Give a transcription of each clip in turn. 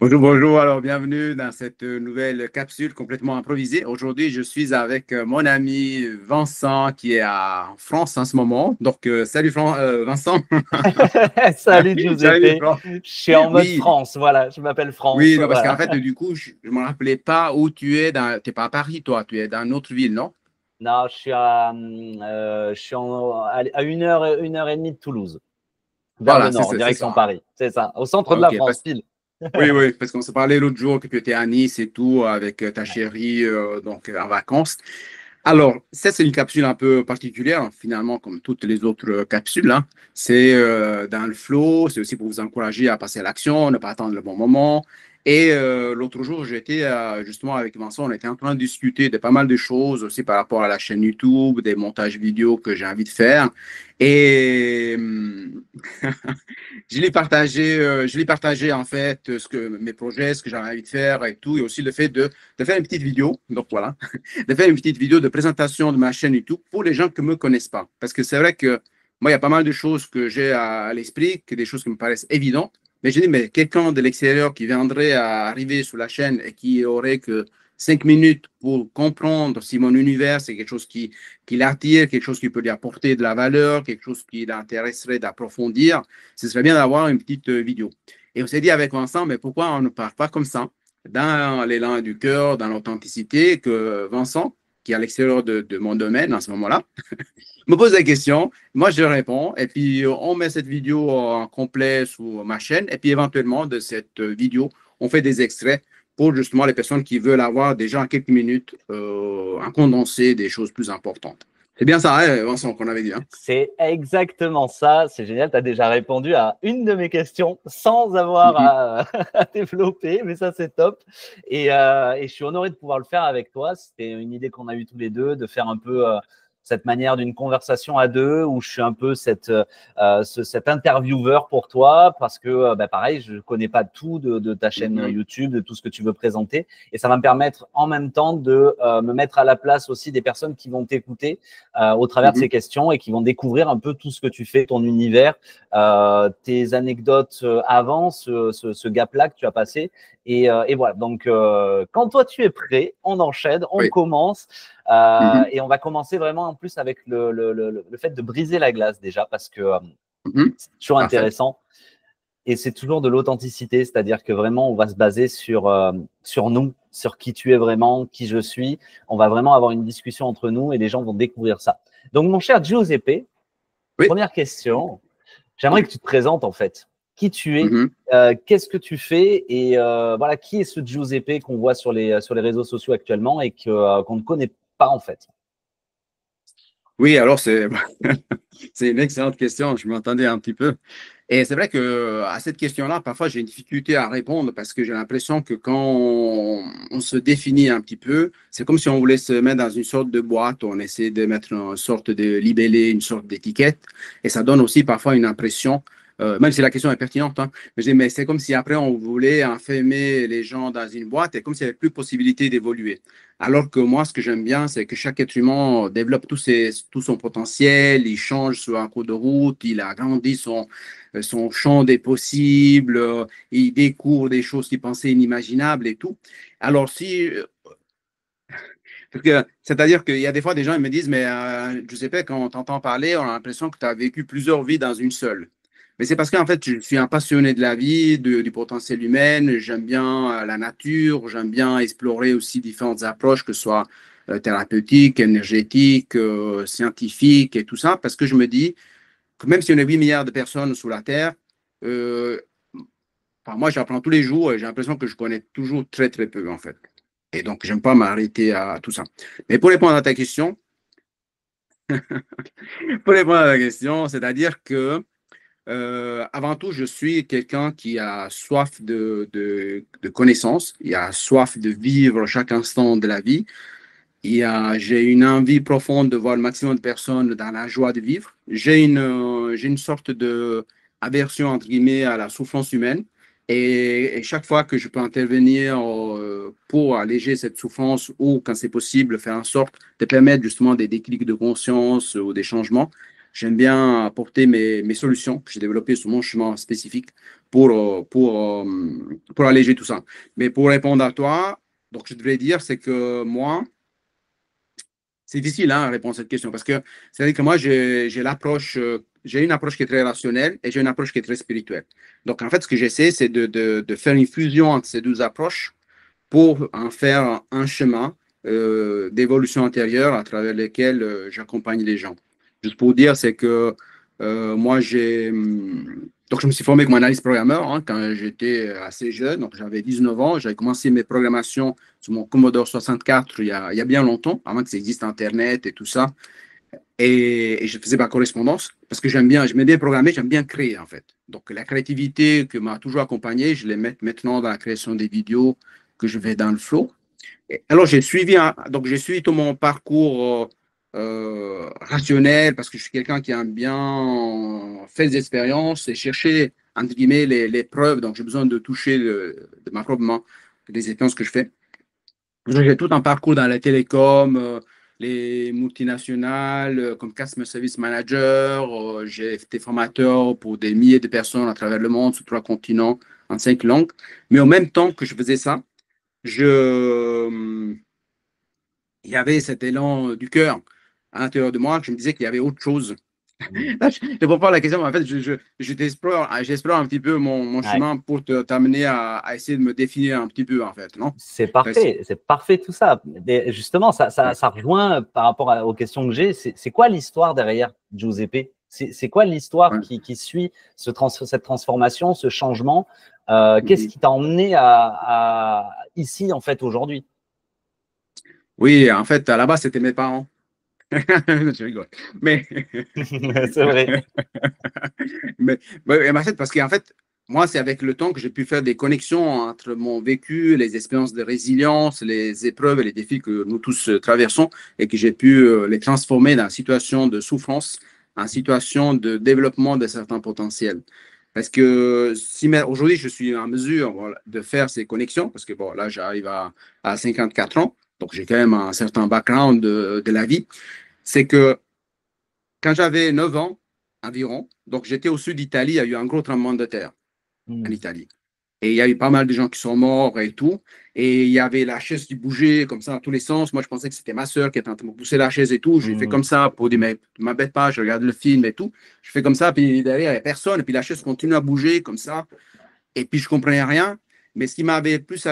Bonjour, bonjour. Alors, bienvenue dans cette nouvelle capsule complètement improvisée. Aujourd'hui, je suis avec mon ami Vincent qui est en France en ce moment. Donc, salut Vincent. Salut Salut Giuseppe, Fran. je suis en mode Oui, France, voilà, je m'appelle France, oui, non, parce qu'en voilà. fait, du coup, je ne me rappelais pas où tu es. Tu n'es pas à Paris, toi. Tu es dans une autre ville, non? Non, je suis à une heure et demie de Toulouse, vers le Voilà, nord, c'est direction ça. Paris, c'est ça, au centre de la OK. France, pile. Oui, oui, parce qu'on s'est parlé l'autre jour que tu étais à Nice et tout avec ta Ouais. chérie, donc en vacances. Alors, ça, c'est une capsule un peu particulière, finalement, comme toutes les autres capsules, hein. C'est dans le flow, c'est aussi pour vous encourager à passer à l'action, ne pas attendre le bon moment. Et l'autre jour, j'étais justement avec Vincent, on était en train de discuter de pas mal de choses aussi par rapport à la chaîne YouTube, des montages vidéo que j'ai envie de faire. Et je l'ai partagé en fait mes projets, ce que j'avais envie de faire et tout, et aussi le fait de faire une petite vidéo. Donc voilà, de faire une petite vidéo de présentation de ma chaîne YouTube pour les gens qui ne me connaissent pas. Parce que c'est vrai que moi, il y a pas mal de choses que j'ai à l'esprit, que des choses qui me paraissent évidentes. Mais je dis, mais quelqu'un de l'extérieur qui viendrait à arriver sur la chaîne et qui aurait que 5 minutes pour comprendre si mon univers, c'est quelque chose qui l'attire, quelque chose qui peut lui apporter de la valeur, quelque chose qui l'intéresserait d'approfondir, ce serait bien d'avoir une petite vidéo. Et on s'est dit avec Vincent, mais pourquoi on ne part pas comme ça, dans l'élan du cœur, dans l'authenticité, que Vincent, qui est à l'extérieur de mon domaine en ce moment-là, me pose la question, moi je réponds, et puis on met cette vidéo en complet sur ma chaîne, et puis éventuellement de cette vidéo, on fait des extraits pour justement les personnes qui veulent avoir déjà en quelques minutes un condensé des choses plus importantes. C'est bien ça, hein, Vincent, qu'on avait dit. Hein? C'est exactement ça, c'est génial, tu as déjà répondu à une de mes questions sans avoir Mhm. à développer, mais ça c'est top. Et je suis honoré de pouvoir le faire avec toi, c'était une idée qu'on a eue tous les deux, de faire un peu cette manière d'une conversation à deux, où je suis un peu cet intervieweur pour toi, parce que pareil, je ne connais pas tout de ta chaîne Mhm. YouTube, de tout ce que tu veux présenter, et ça va me permettre en même temps de me mettre à la place aussi des personnes qui vont t'écouter au travers de Mhm. ces questions et qui vont découvrir un peu tout ce que tu fais, ton univers, tes anecdotes avant, ce gap-là que tu as passé. Et voilà, donc quand toi tu es prêt, on enchaîne, on Oui. commence. Mhm. Et on va commencer vraiment en plus avec le fait de briser la glace déjà, parce que Mhm. c'est toujours Parfait. intéressant. Et c'est toujours de l'authenticité, c'est-à-dire que vraiment, on va se baser sur nous, sur qui tu es vraiment, qui je suis. On va vraiment avoir une discussion entre nous et les gens vont découvrir ça. Donc, mon cher Giuseppe, Oui. première question. J'aimerais que tu te présentes en fait. Qui tu es, Mhm. qu'est-ce que tu fais et voilà, qui est ce Giuseppe qu'on voit sur les réseaux sociaux actuellement et qu'on ne connaît pas en fait. Oui, alors c'est une excellente question. Je m'entendais un petit peu. Et c'est vrai que à cette question-là, parfois j'ai une difficulté à répondre parce que j'ai l'impression que quand on se définit un petit peu, c'est comme si on voulait se mettre dans une sorte de boîte, on essaie de mettre une sorte de libellé, une sorte d'étiquette, et ça donne aussi parfois une impression, même si la question est pertinente, hein, mais c'est comme si après on voulait enfermer les gens dans une boîte et comme s'il n'y avait plus possibilité d'évoluer. Alors que moi, ce que j'aime bien, c'est que chaque être humain développe tout son potentiel, il change sur un cours de route, il agrandit son champ des possibles, il découvre des choses qu'il pensait inimaginables et tout. Alors, c'est-à-dire qu'il y a des fois des gens ils me disent, mais Giuseppe, quand on t'entend parler, on a l'impression que tu as vécu plusieurs vies dans une seule. Mais c'est parce qu'en fait, je suis un passionné de la vie, du potentiel humain, j'aime bien la nature, j'aime bien explorer aussi différentes approches, que ce soit thérapeutiques, énergétiques, scientifiques et tout ça, parce que je me dis, même si on est 8 milliards de personnes sur la Terre, euh, enfin, moi, j'apprends tous les jours et j'ai l'impression que je connais toujours très, très peu, en fait. Et donc, j'aime pas m'arrêter à tout ça. Mais pour répondre à ta question, c'est-à-dire que, avant tout, je suis quelqu'un qui a soif de connaissances, il a soif de vivre chaque instant de la vie. J'ai une envie profonde de voir le maximum de personnes dans la joie de vivre. J'ai une sorte de aversion, entre guillemets, à la souffrance humaine. Et chaque fois que je peux intervenir pour alléger cette souffrance ou, quand c'est possible, faire en sorte de permettre justement des déclics de conscience ou des changements, J'aime bien apporter mes solutions que j'ai développées sur mon chemin spécifique pour alléger tout ça. Mais pour répondre à toi, donc je devrais dire, c'est que moi, c'est difficile hein, à répondre à cette question parce que c'est-à-dire que moi, j'ai une approche qui est très rationnelle et j'ai une approche qui est très spirituelle. Donc, en fait, ce que j'essaie, c'est de faire une fusion entre ces deux approches pour en faire un chemin d'évolution intérieure à travers lequel j'accompagne les gens. Juste pour dire, c'est que moi, donc, je me suis formé comme analyste programmeur hein, quand j'étais assez jeune. Donc, j'avais 19 ans. J'avais commencé mes programmations sur mon Commodore 64 il y a bien longtemps, avant que ça existe Internet et tout ça. Et je faisais ma correspondance parce que j'aime bien programmer, j'aime bien créer en fait. Donc, la créativité que m'a toujours accompagné, je l'ai maintenant dans la création des vidéos que je vais dans le flow. Alors, j'ai suivi tout mon parcours rationnel parce que je suis quelqu'un qui aime bien faire des expériences et chercher, entre guillemets, les preuves. Donc, j'ai besoin de toucher de ma propre main les expériences que je fais. J'ai tout un parcours dans la télécom, les multinationales, comme Customer Service Manager. J'ai été formateur pour des milliers de personnes à travers le monde, sur 3 continents, en 5 langues. Mais en même temps que je faisais ça, je, il y avait cet élan du cœur à l'intérieur de moi que je me disais qu'il y avait autre chose. Mm. Là, je ne réponds pas à la question, mais en fait, j'explore un petit peu mon Ouais. chemin pour t'amener à essayer de me définir un petit peu, en fait, non? C'est parfait tout ça. Mais justement, Ouais. ça rejoint par rapport aux questions que j'ai. C'est quoi l'histoire derrière Giuseppe? C'est quoi l'histoire Ouais. qui suit cette transformation, ce changement? Qu'est-ce Mhm. qui t'a emmené ici, en fait, aujourd'hui? Oui, en fait, à la base, c'était mes parents. Je rigole. Mais, C'est vrai. mais en fait, parce qu'en fait, moi, c'est avec le temps que j'ai pu faire des connexions entre mon vécu, les expériences de résilience, les épreuves et les défis que nous tous traversons et que j'ai pu les transformer dans une situation de souffrance, en situation de développement de certains potentiels. Parce que si aujourd'hui, je suis en mesure voilà, de faire ces connexions, parce que bon, là, j'arrive à 54 ans, donc j'ai quand même un certain background de la vie, c'est que quand j'avais 9 ans environ, donc j'étais au sud d'Italie, il y a eu un gros tremblement de terre en Hmm. Italie. Et il y a eu pas mal de gens qui sont morts et tout. Et il y avait la chaise qui bougeait comme ça dans tous les sens. Moi, je pensais que c'était ma soeur qui était en train de me pousser la chaise et tout. J'ai fait Hmm. comme ça pour dire, mais ne m'embête pas, je regarde le film et tout. Je fais comme ça, puis derrière, il n'y a personne. Et puis la chaise continue à bouger comme ça. Et puis, je ne comprenais rien. Mais ce qui m'avait plus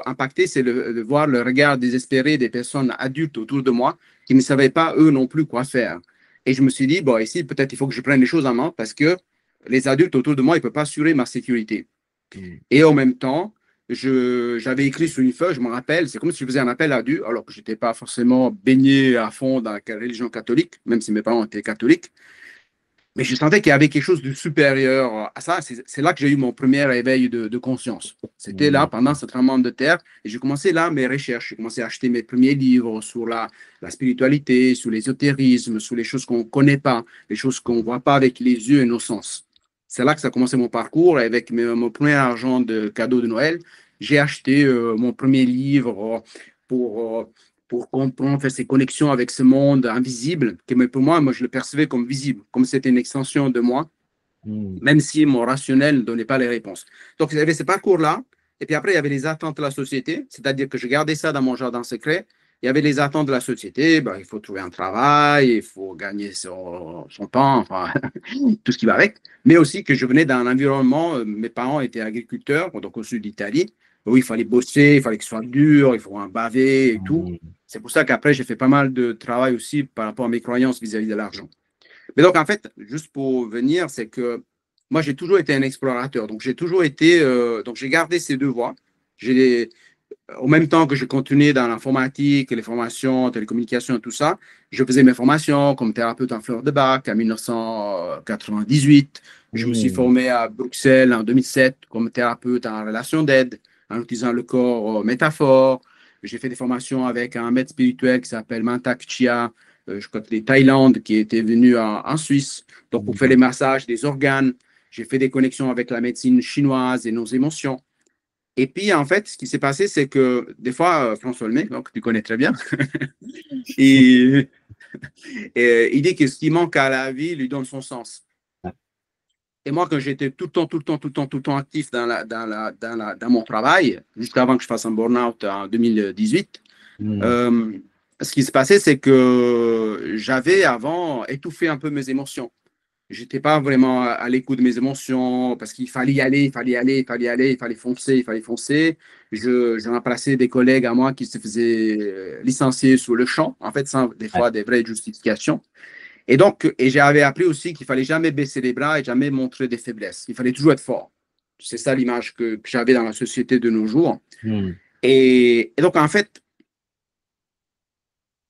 impacté, c'est de voir le regard désespéré des personnes adultes autour de moi qui ne savaient pas, eux non plus, quoi faire. Et je me suis dit, bon, ici, peut-être il faut que je prenne les choses en main parce que les adultes autour de moi, ils ne peuvent pas assurer ma sécurité. Hmm. Et en même temps, j'avais écrit sur une feuille, je me rappelle, c'est comme si je faisais un appel à Dieu, alors que je n'étais pas forcément baigné à fond dans la religion catholique, même si mes parents étaient catholiques. Mais je sentais qu'il y avait quelque chose de supérieur à ça. C'est là que j'ai eu mon premier éveil de conscience. C'était là, Hmm. pendant ce tremblement de terre. Et j'ai commencé là mes recherches. J'ai commencé à acheter mes premiers livres sur la spiritualité, sur l'ésotérisme, sur les choses qu'on ne connaît pas, les choses qu'on ne voit pas avec les yeux et nos sens. C'est là que ça a commencé mon parcours. Et avec mon premier argent de cadeau de Noël, j'ai acheté mon premier livre pour, pour comprendre, faire ces connexions avec ce monde invisible, que mais pour moi, je le percevais comme visible, comme c'était une extension de moi, Hmm. même si mon rationnel ne donnait pas les réponses. Donc, il y avait ce parcours-là, et puis après, il y avait les attentes de la société, c'est-à-dire que je gardais ça dans mon jardin secret. Il y avait les attentes de la société, ben, il faut trouver un travail, il faut gagner son pain, enfin, tout ce qui va avec. Mais aussi que je venais d'un environnement, mes parents étaient agriculteurs, donc au sud d'Italie, où il fallait bosser, il fallait que ce soit dur, il faut en baver et tout. Hmm. C'est pour ça qu'après, j'ai fait pas mal de travail aussi par rapport à mes croyances vis-à-vis de l'argent. Mais donc, en fait, juste pour venir, c'est que moi, j'ai toujours été un explorateur. Donc, donc j'ai gardé ces deux voies. J'ai, Au même temps que je continuais dans l'informatique, les formations, télécommunications et tout ça, je faisais mes formations comme thérapeute en fleurs de bac en 1998. Je me suis Hmm. formé à Bruxelles en 2007 comme thérapeute en relation d'aide, en utilisant le corps métaphore. J'ai fait des formations avec un maître spirituel qui s'appelle Mantak Chia, je crois que de Thaïlande, qui était venu en Suisse, donc pour faire Hmm. les massages des organes. J'ai fait des connexions avec la médecine chinoise et nos émotions. Et puis, en fait, ce qui s'est passé, c'est que des fois, François Lemay, donc tu connais très bien, et Et il dit que ce qui manque à la vie lui donne son sens. Ouais. Et moi, quand j'étais tout le temps actif dans mon travail, jusqu'avant que je fasse un burn-out en 2018, Hmm. euh, ce qui se passait, c'est que j'avais avant étouffé un peu mes émotions. J'étais pas vraiment à l'écoute de mes émotions parce qu'il fallait y aller, il fallait y aller, il fallait y aller, il fallait foncer, il fallait foncer. Je remplaçais des collègues à moi qui se faisaient licencier sur le champ, en fait, sans des Ouais. fois des vraies justifications. Et donc, j'avais appris aussi qu'il fallait jamais baisser les bras et jamais montrer des faiblesses. Il fallait toujours être fort. C'est ça l'image que j'avais dans la société de nos jours. Hmm. Et donc, en fait,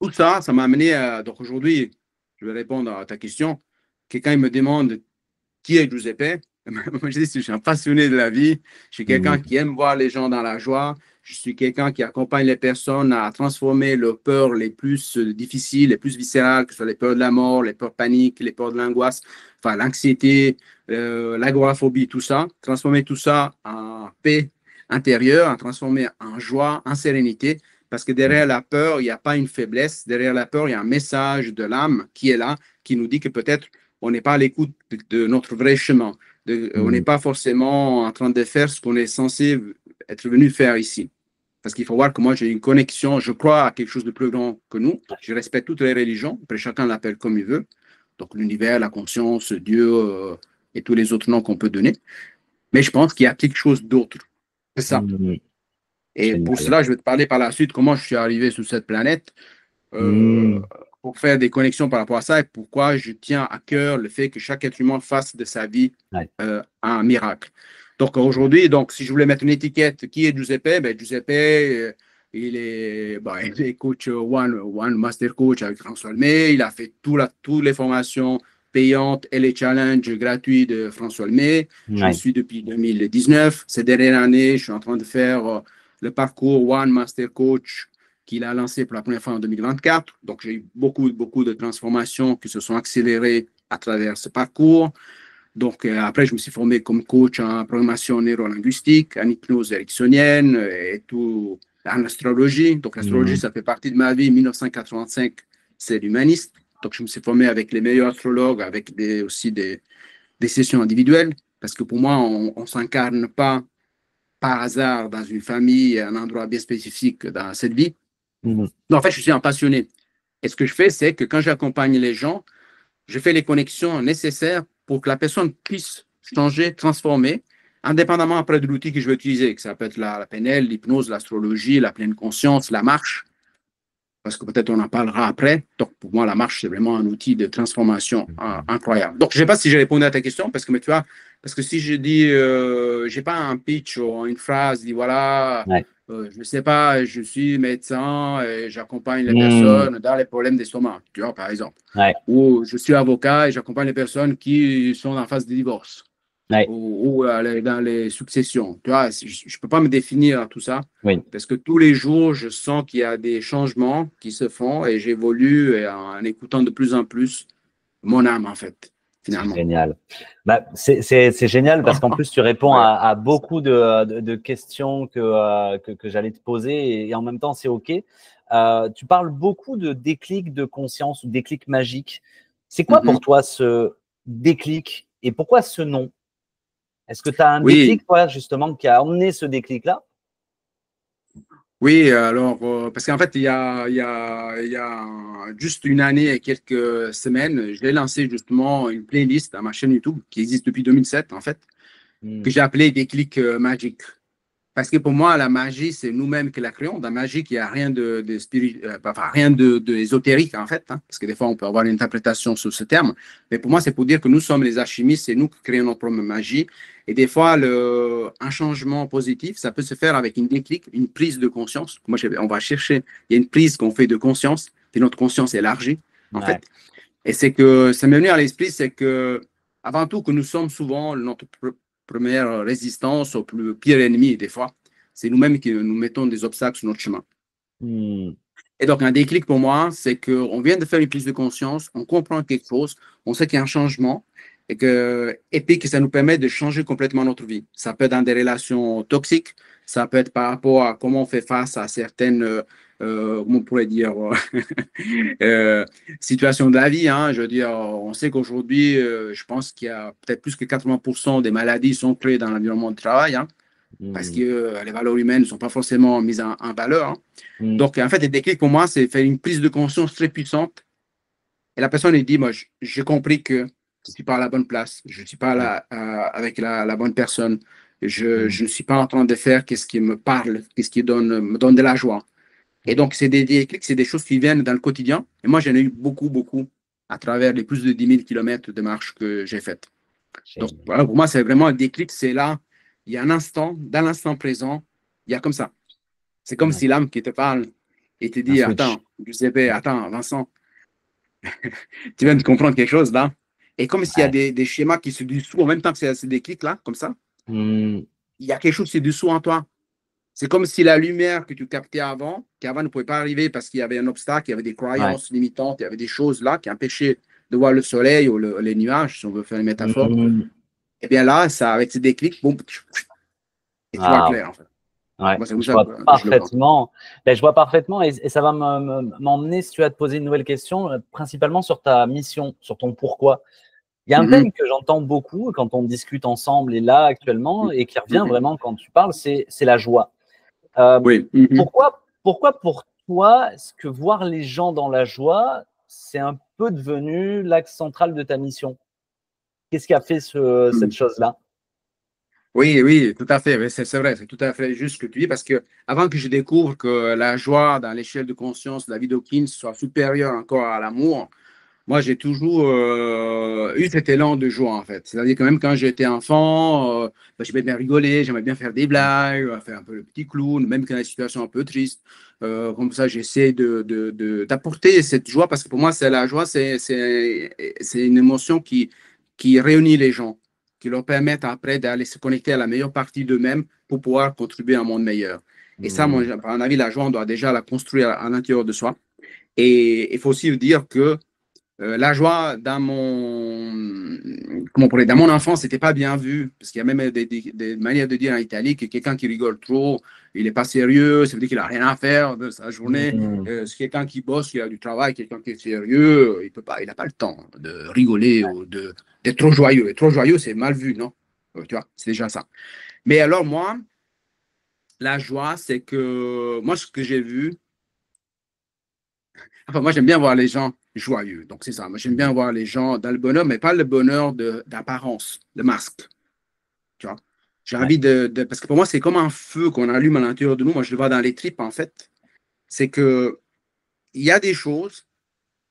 tout ça, ça m'a amené à. Donc, aujourd'hui, je vais répondre à ta question. Quelqu'un il me demande qui est Giuseppe? Moi, je dis, je suis un passionné de la vie. Je suis quelqu'un Hmm. qui aime voir les gens dans la joie. Je suis quelqu'un qui accompagne les personnes à transformer leurs peurs les plus difficiles, les plus viscérales, que ce soit les peurs de la mort, les peurs paniques, les peurs de l'angoisse, enfin l'anxiété, l'agoraphobie, tout ça. Transformer tout ça en paix intérieure, en transformer en joie, en sérénité. Parce que derrière la peur, il n'y a pas une faiblesse. Derrière la peur, il y a un message de l'âme qui est là, qui nous dit que peut-être on n'est pas à l'écoute de notre vrai chemin. On n'est Hmm. pas forcément en train de faire ce qu'on est censé être venu faire ici. Parce qu'il faut voir que moi, j'ai une connexion, je crois à quelque chose de plus grand que nous. Je respecte toutes les religions, après chacun l'appelle comme il veut. Donc l'univers, la conscience, Dieu et tous les autres noms qu'on peut donner. Mais je pense qu'il y a quelque chose d'autre. C'est ça. Hmm. Et pour Génial. cela, je vais te parler par la suite comment je suis arrivé sur cette planète euh, Hmm. pour faire des connexions par rapport à ça et pourquoi je tiens à cœur le fait que chaque être humain fasse de sa vie Ouais. un miracle. Donc aujourd'hui, donc, si je voulais mettre une étiquette, qui est Giuseppe? Ben, Giuseppe, il est coach One Master Coach avec François Lemay. Il a fait toutes les formations payantes et les challenges gratuits de François Lemay. Je le Ouais. suis depuis 2019. Ces dernières années, je suis en train de faire le parcours One Master Coach qu'il a lancé pour la première fois en 2024. Donc, j'ai eu beaucoup de transformations qui se sont accélérées à travers ce parcours. Donc, après, je me suis formé comme coach en programmation neurolinguistique, en hypnose ericksonienne et tout en astrologie. Donc, l'astrologie, Hmm. ça fait partie de ma vie. 1985, c'est l'humaniste. Donc, je me suis formé avec les meilleurs astrologues, avec aussi des sessions individuelles. Parce que pour moi, on ne s'incarne pas par hasard dans une famille, un endroit bien spécifique dans cette vie. Hmm. Donc, en fait, je suis un passionné. Et ce que je fais, c'est que quand j'accompagne les gens, je fais les connexions nécessaires pour que la personne puisse changer, transformer, indépendamment après de l'outil que je vais utiliser, que ça peut être la PNL, l'hypnose, l'astrologie, la pleine conscience, la marche, parce que peut-être on en parlera après. Donc, pour moi, la marche, c'est vraiment un outil de transformation incroyable. Donc, je ne sais pas si j'ai répondu à ta question, parce que, mais tu vois, parce que si je dis, je n'ai pas un pitch ou une phrase, dis voilà, Ouais. je ne sais pas, je suis médecin et j'accompagne les Hmm. personnes dans les problèmes d'estomac, tu vois, par exemple. Ouais. Ou je suis avocat et j'accompagne les personnes qui sont en phase de divorce Ouais. ou dans les successions. Tu vois, je ne peux pas me définir tout ça Oui. parce que tous les jours, je sens qu'il y a des changements qui se font et j'évolue en écoutant de plus en plus mon âme, en fait, C'est finalement. génial. Bah, c'est génial parce qu'en plus, tu réponds Ouais. à beaucoup de questions que j'allais te poser et en même temps, c'est OK. Tu parles beaucoup de déclic de conscience ou déclic magique. C'est quoi pour Mhm. toi ce déclic et pourquoi ce nom? Est-ce que tu as un Oui, déclic, toi, justement, qui a emmené ce déclic-là? oui, alors, parce qu'en fait, il y a juste une année et quelques semaines, j'ai lancé justement une playlist à ma chaîne YouTube qui existe depuis 2007, en fait, que Hmm. j'ai appelée Déclic magique. Parce que pour moi, la magie, c'est nous-mêmes qui la créons. Dans la magie, il n'y a rien enfin, rien de ésotérique, en fait, hein, parce que des fois, on peut avoir une interprétation sur ce terme. Mais pour moi, c'est pour dire que nous sommes les alchimistes, c'est nous qui créons notre propre magie. Et des fois, un changement positif, ça peut se faire avec une déclic, une prise de conscience. Moi, on va chercher, il y a une prise qu'on fait de conscience, puis notre conscience élargie, en Ouais. fait. Et c'est que ça m'est venu à l'esprit, c'est que avant tout que nous sommes souvent notre première résistance au plus pire ennemi des fois. C'est nous-mêmes qui nous mettons des obstacles sur notre chemin. Hmm. Et donc un déclic pour moi, c'est qu'on vient de faire une prise de conscience, on comprend quelque chose, on sait qu'il y a un changement et puis que ça nous permet de changer complètement notre vie. Ça peut être dans des relations toxiques, ça peut être par rapport à comment on fait face à certaines comment on pourrait dire, euh, situation de la vie. Hein. Je veux dire, on sait qu'aujourd'hui, je pense qu'il y a peut-être plus que 80% des maladies sont créées dans l'environnement de travail, hein, parce que Mm. les valeurs humaines ne sont pas forcément mises en valeur. Hein. Mm. Donc, en fait, le déclic pour moi, c'est faire une prise de conscience très puissante. Et la personne, elle dit, moi, j'ai compris que je ne suis pas à la bonne place, je ne suis pas Ouais. là, avec la bonne personne, Mm. je ne suis pas en train de faire qu'est-ce qui me parle, qu'est-ce qui me donne de la joie. Et donc, c'est des déclics, c'est des choses qui viennent dans le quotidien. Et moi, j'en ai eu beaucoup, beaucoup à travers les plus de 10 000 kilomètres de marche que j'ai faites. Donc, Génial. voilà, pour moi, c'est vraiment un déclic. C'est là, il y a un instant, dans l'instant présent, il y a comme ça. C'est comme Ouais. si l'âme qui te parle et te Un dit, switch. attends, Giuseppe, attends, Vincent, tu viens de comprendre quelque chose là. Et comme s'il y a Ouais. des schémas qui se dissouent en même temps que ces déclics là, comme ça, Mm. il y a quelque chose qui se dissout en toi. C'est comme si la lumière que tu captais avant, qui avant ne pouvait pas arriver parce qu'il y avait un obstacle, il y avait des Ouais. croyances limitantes, il y avait des choses là qui empêchaient de voir le soleil ou les nuages, si on veut faire une métaphore. Mm. Et bien là, ça, avec ces déclics, boum, et tu vois Ah, clair en fait. ouais, Moi, c'est comme je ça vois que je le vois. parfaitement. Ben, je vois parfaitement et ça va m'emmener, si tu vas te poser une nouvelle question, principalement sur ta mission, sur ton pourquoi. Il y a un Mhm, thème que j'entends beaucoup quand on discute ensemble et là actuellement et qui revient mhm. vraiment quand tu parles, c'est la joie. Euh, Oui. Mhm. pourquoi pour toi, est-ce que voir les gens dans la joie, c'est un peu devenu l'axe central de ta mission? Qu'est-ce qui a fait cette chose-là? Oui, oui, tout à fait. Oui, c'est vrai, c'est tout à fait juste ce que tu dis, parce que avant que je découvre que la joie dans l'échelle de conscience de la vie d'Hawkins soit supérieure encore à l'amour, moi j'ai toujours eu cet élan de joie en fait. C'est-à-dire que même quand j'étais enfant, j'aimais bien rigoler, j'aimais bien faire des blagues, faire un peu le petit clown, même quand il y a des situations un peu tristes. Comme ça, j'essaie d'apporter cette joie, parce que pour moi, c'est la joie, c'est une émotion qui réunit les gens, qui leur permettent après d'aller se connecter à la meilleure partie d'eux-mêmes pour pouvoir contribuer à un monde meilleur. Et ça, Hmm. à mon avis, la joie, on doit déjà la construire à l'intérieur de soi. Et il faut aussi dire que la joie dans mon enfance, c'était pas bien vu, parce qu'il y a même des manières de dire en Italie que quelqu'un qui rigole trop, il n'est pas sérieux, ça veut dire qu'il n'a rien à faire de sa journée. Hmm. C'est quelqu'un qui bosse, qui a du travail, quelqu'un qui est sérieux, il peut pas, il n'a pas le temps de rigoler ou d'être trop joyeux. Et trop joyeux, c'est mal vu, non? Tu vois, c'est déjà ça. Mais alors moi, la joie, c'est que moi, ce que j'ai vu, enfin, moi, j'aime bien voir les gens joyeux. Donc, c'est ça. Moi, j'aime bien voir les gens dans le bonheur, mais pas le bonheur d'apparence, de masque. Tu vois? J'ai Ouais. envie parce que pour moi, c'est comme un feu qu'on allume à l'intérieur de nous. Moi, je le vois dans les tripes, en fait. C'est que il y a des choses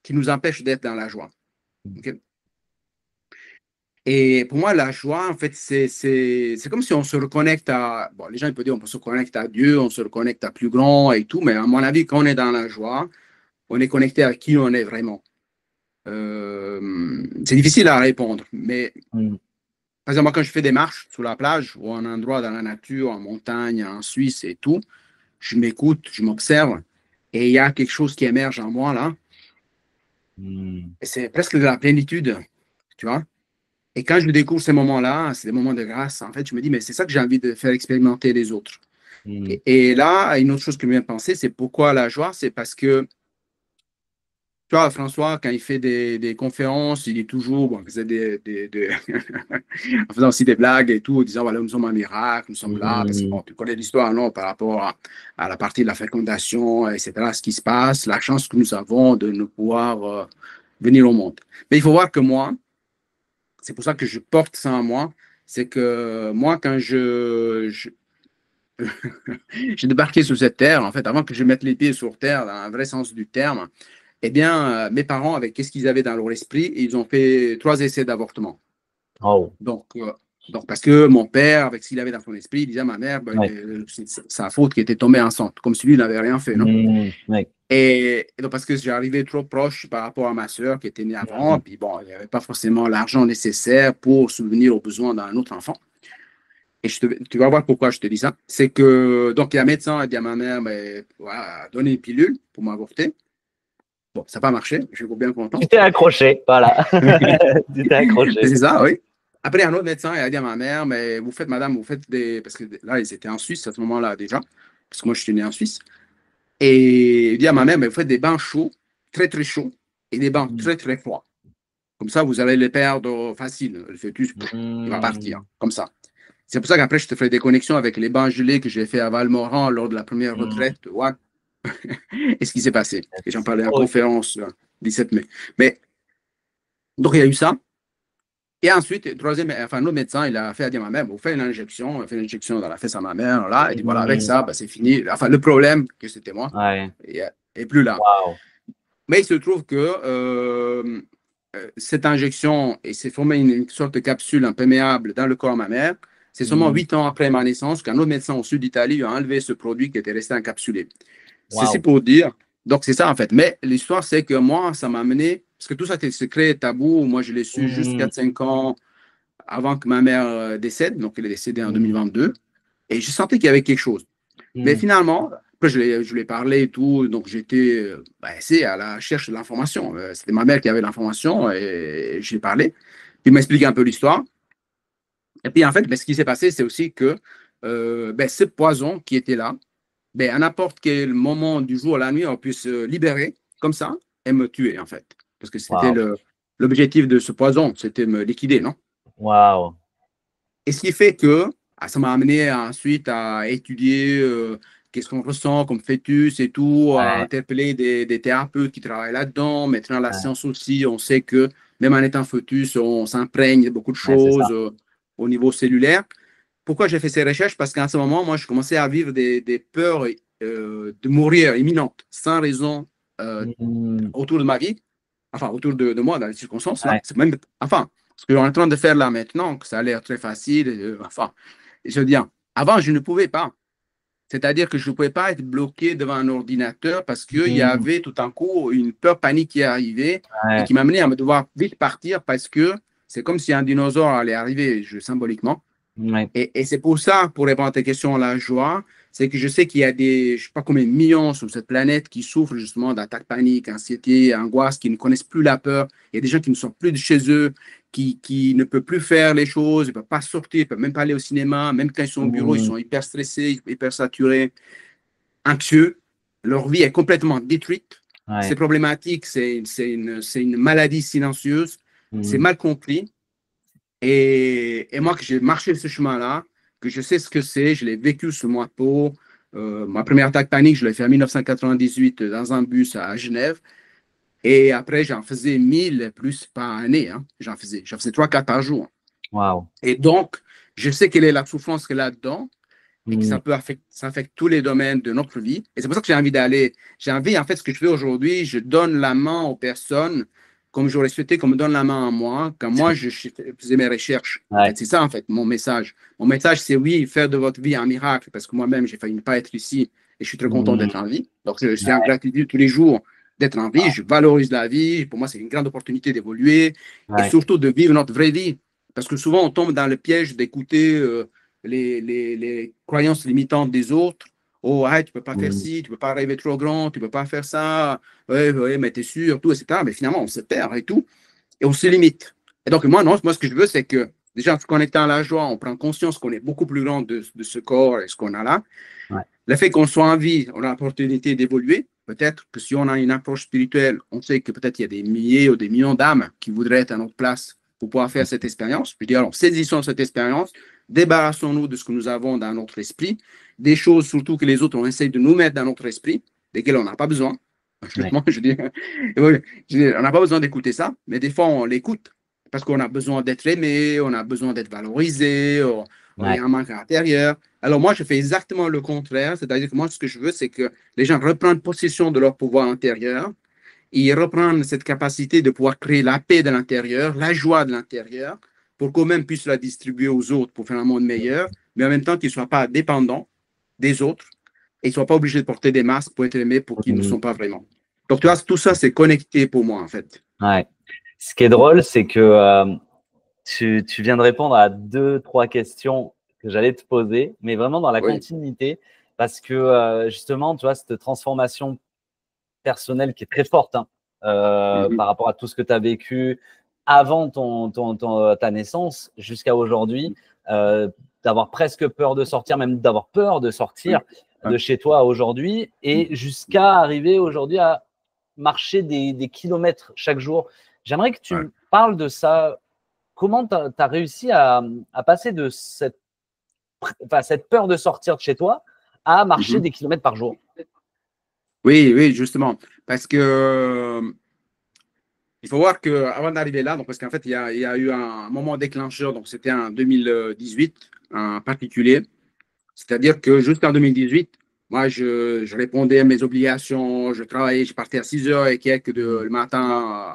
qui nous empêchent d'être dans la joie. OK? Et pour moi, la joie, en fait, c'est comme si on se reconnecte à. Bon, les gens ils peuvent dire on se reconnecte à Dieu, on se reconnecte à plus grand et tout, mais à mon avis, quand on est dans la joie, on est connecté à qui on est vraiment. C'est difficile à répondre, mais Hmm. par exemple, moi, quand je fais des marches sur la plage ou en endroit dans la nature, en montagne, en Suisse et tout, je m'écoute, je m'observe et il y a quelque chose qui émerge en moi là, Hmm. et c'est presque de la plénitude, tu vois. Et quand je découvre ces moments-là, c'est des moments de grâce, en fait, je me dis, mais c'est ça que j'ai envie de faire expérimenter les autres. Hmm. Et là, une autre chose que je viens de penser, c'est pourquoi la joie, c'est parce que tu vois, François, quand il fait des conférences, il dit toujours, bon, il faisait en faisant aussi des blagues et tout, en disant, voilà, nous sommes un miracle, nous sommes là, parce que Hmm. bon, tu connais l'histoire, non, par rapport à la partie de la fécondation, etc., ce qui se passe, la chance que nous avons de nous pouvoir venir au monde. Mais il faut voir que moi, c'est pour ça que je porte ça en moi, c'est que moi, quand j'ai débarqué sur cette terre, en fait, avant que je mette les pieds sur terre, dans un vrai sens du terme, eh bien, mes parents, avec qu'est-ce qu'ils avaient dans leur esprit, ils ont fait 3 essais d'avortement. Oh. Donc, parce que mon père, avec ce qu'il avait dans son esprit, il disait à ma mère, ben, Ouais. c'est sa faute qui était tombée enceinte, comme si lui n'avait rien fait, non? Hmm. Ouais. Et donc, parce que j'arrivais trop proche par rapport à ma sœur qui était née avant, Hmm. puis bon, il n'y avait pas forcément l'argent nécessaire pour subvenir aux besoins d'un autre enfant. Et tu vas voir pourquoi je te dis ça. C'est que, donc, il y a un médecin, il dit à ma mère, ben, voilà, donner une pilule pour m'avorter. Bon, ça n'a pas marché, je suis bien content. Tu t'es accroché, voilà. Tu t'es accroché. C'est ça, oui. Après, un autre médecin il a dit à ma mère, mais madame, vous faites des. Parce que là, ils étaient en Suisse à ce moment-là déjà, parce que moi, je suis né en Suisse. Et il dit à ma mère, mais vous faites des bains chauds, très très chauds, et des bains très très froids. Comme ça, vous allez les perdre facile. Le fœtus, il va partir, comme ça. C'est pour ça qu'après, je te ferai des connexions avec les bains gelés que j'ai fait à Valmoran lors de la première retraite. Ouais. Et ce qui s'est passé. Et j'en parlais en Ok. conférence le 17 mai. Mais donc, il y a eu ça. Et ensuite, troisième, enfin, le médecin, il a fait dire à ma mère, vous faites une injection, on fait une injection dans la fesse à ma mère, là, il dit, voilà, avec ça, ben, c'est fini. Enfin, le problème, que c'était moi, Ouais. est plus là. Waouh. Mais il se trouve que cette injection, et s'est formé une sorte de capsule imperméable dans le corps de ma mère, c'est seulement 8 ans après ma naissance qu'un autre médecin au sud d'Italie a enlevé ce produit qui était resté encapsulé. Ceci Waouh. pour dire, donc c'est ça en fait. Mais l'histoire, c'est que moi, ça m'a amené, parce que tout ça était secret, tabou, moi je l'ai su juste 4 5 ans avant que ma mère décède, donc elle est décédée en 2022, et je sentais qu'il y avait quelque chose. Mais finalement, après je lui ai parlé et tout, donc j'étais c'est à la recherche de l'information. C'était ma mère qui avait l'information et je lui ai parlé. Il m'a expliqué un peu l'histoire. Et puis en fait, ce qui s'est passé, c'est aussi que ce poison qui était là, à n'importe quel moment du jour ou la nuit, on puisse se libérer comme ça et me tuer en fait. Parce que c'était Waouh. l'objectif de ce poison, c'était me liquider, non? Waouh. Et ce qui fait que ça m'a amené ensuite à étudier qu'est-ce qu'on ressent comme fœtus et tout, à Ouais. interpeller des thérapeutes qui travaillent là-dedans. Maintenant, la Ouais. science aussi, on sait que même en étant fœtus, on s'imprègne de beaucoup de Ouais, c'est choses ça. au niveau cellulaire. Pourquoi j'ai fait ces recherches? Parce qu'en ce moment, moi, je commençais à vivre des peurs de mourir imminentes, sans raison euh, autour de ma vie, enfin autour de moi dans les circonstances là. Ouais. C'est même, enfin, ce qu'on est en train de faire là maintenant, que ça a l'air très facile, enfin, je veux dire, avant je ne pouvais pas. C'est-à-dire que je ne pouvais pas être bloqué devant un ordinateur parce qu'il y avait tout un coup une peur panique qui est arrivée et Ouais. qui m'amenait à me devoir vite partir parce que c'est comme si un dinosaure allait arriver, symboliquement. Ouais. Et c'est pour ça, pour répondre à ta question, la joie, c'est que je sais qu'il y a des, je ne sais pas combien de millions sur cette planète qui souffrent justement d'attaques paniques, anxiété, angoisse, qui ne connaissent plus la peur. Il y a des gens qui ne sont plus de chez eux, qui ne peuvent plus faire les choses, ils ne peuvent pas sortir, ils ne peuvent même pas aller au cinéma, même quand ils sont au bureau, ils sont hyper stressés, hyper saturés, anxieux. Leur vie est complètement détruite. C'est Ouais. problématique, c'est une maladie silencieuse, c'est mal compris. Et moi, que j'ai marché ce chemin-là, que je sais ce que c'est, je l'ai vécu sur ma peau. Ma première attaque panique, je l'ai fait en 1998 dans un bus à Genève. Et après, j'en faisais 1000 plus par année, hein. J'en faisais 3 4 par jour. Waouh. Et donc, je sais quelle est la souffrance qu'il y a dedans et que ça affecte tous les domaines de notre vie. Et c'est pour ça que j'ai envie d'aller. J'ai envie, en fait, ce que je fais aujourd'hui, je donne la main aux personnes comme j'aurais souhaité qu'on me donne la main à moi quand moi je faisais mes recherches. En Ouais. fait, c'est ça, en fait, mon message. Mon message, c'est oui, faire de votre vie un miracle parce que moi-même, j'ai failli ne pas être ici et je suis très content d'être en vie. Donc, je suis en gratitude tous les jours d'être en vie. Je valorise la vie. Pour moi, c'est une grande opportunité d'évoluer et Ouais. surtout de vivre notre vraie vie. Parce que souvent, on tombe dans le piège d'écouter les croyances limitantes des autres. Oh, hey, tu peux pas faire ci, tu peux pas rêver trop grand, tu peux pas faire ça. Ouais, ouais, mais t'es sûr, tout, etc. Mais finalement, on se perd et tout. Et on se limite. Et donc, moi, non, moi, ce que je veux, c'est que déjà, en se connectant à la joie, on prend conscience qu'on est beaucoup plus grand de ce corps et ce qu'on a là. Ouais. Le fait qu'on soit en vie, on a l'opportunité d'évoluer. Peut-être que si on a une approche spirituelle, on sait que peut-être il y a des milliers ou des millions d'âmes qui voudraient être à notre place pour pouvoir faire cette expérience. Je dis alors, saisissons cette expérience, débarrassons-nous de ce que nous avons dans notre esprit, des choses surtout que les autres ont essayé de nous mettre dans notre esprit, desquelles on n'a pas besoin. Ouais. Je dis, on n'a pas besoin d'écouter ça, mais des fois on l'écoute parce qu'on a besoin d'être aimé, on a besoin d'être valorisé, il y Ouais. a un manque intérieur. Alors moi, je fais exactement le contraire, c'est-à-dire que moi, ce que je veux, c'est que les gens reprennent possession de leur pouvoir intérieur, ils reprennent cette capacité de pouvoir créer la paix de l'intérieur, la joie de l'intérieur, pour qu'eux-mêmes puissent la distribuer aux autres pour faire un monde meilleur, mais en même temps qu'ils ne soient pas dépendants des autres et qu'ils ne soient pas obligés de porter des masques pour être aimés pour qui ils ne sont pas vraiment. Donc, tu vois, tout ça, c'est connecté pour moi, en fait. Ouais. Ce qui est drôle, c'est que tu viens de répondre à 2, 3 questions que j'allais te poser, mais vraiment dans la Oui. continuité, parce que justement, tu vois, cette transformation personnelle qui est très forte, hein, Mhm. par rapport à tout ce que tu as vécu avant ta naissance jusqu'à aujourd'hui, d'avoir presque peur de sortir, même d'avoir peur de sortir. Oui. de chez toi aujourd'hui et jusqu'à arriver aujourd'hui à marcher des kilomètres chaque jour. J'aimerais que tu me parles de ça. Comment tu as réussi à passer de cette peur de sortir de chez toi à marcher des kilomètres par jour? Oui, oui, justement. Parce que il faut voir qu'avant d'arriver là, donc, parce qu'en fait, il y a eu un moment déclencheur, donc c'était en 2018, en particulier. C'est-à-dire que jusqu'en 2018, moi, je répondais à mes obligations, je travaillais, je partais à 6 heures et quelques le matin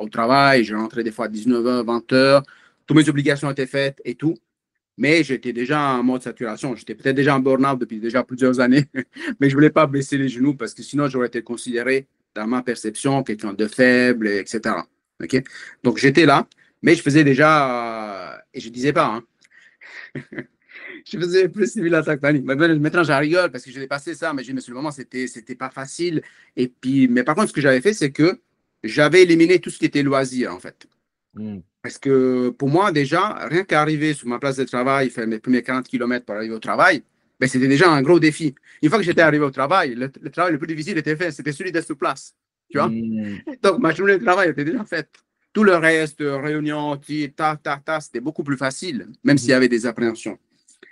au travail, je rentrais des fois à 19 heures, 20 heures. Toutes mes obligations étaient faites et tout. Mais j'étais déjà en mode saturation. J'étais peut-être déjà en burn-out depuis déjà plusieurs années, mais je ne voulais pas baisser les genoux parce que sinon, j'aurais été considéré, dans ma perception, quelqu'un de faible, etc. OK? Donc, j'étais là, mais je faisais déjà, et je ne disais pas, hein, je faisais plus civil attaque panique. Maintenant, j'en rigole parce que je l'ai passé ça, mais sur le moment, c'était pas facile. Et puis, mais par contre, ce que j'avais fait, c'est que j'avais éliminé tout ce qui était loisir, en fait. Parce que pour moi, déjà, rien qu'arriver sur ma place de travail, faire mes premiers 40 km pour arriver au travail, ben, c'était déjà un gros défi. Une fois que j'étais arrivé au travail, le travail le plus difficile était fait, c'était celui d'être sur place. Tu vois? Donc, ma journée de travail était déjà faite. Tout le reste, réunion, c'était beaucoup plus facile, même s'il y avait des appréhensions.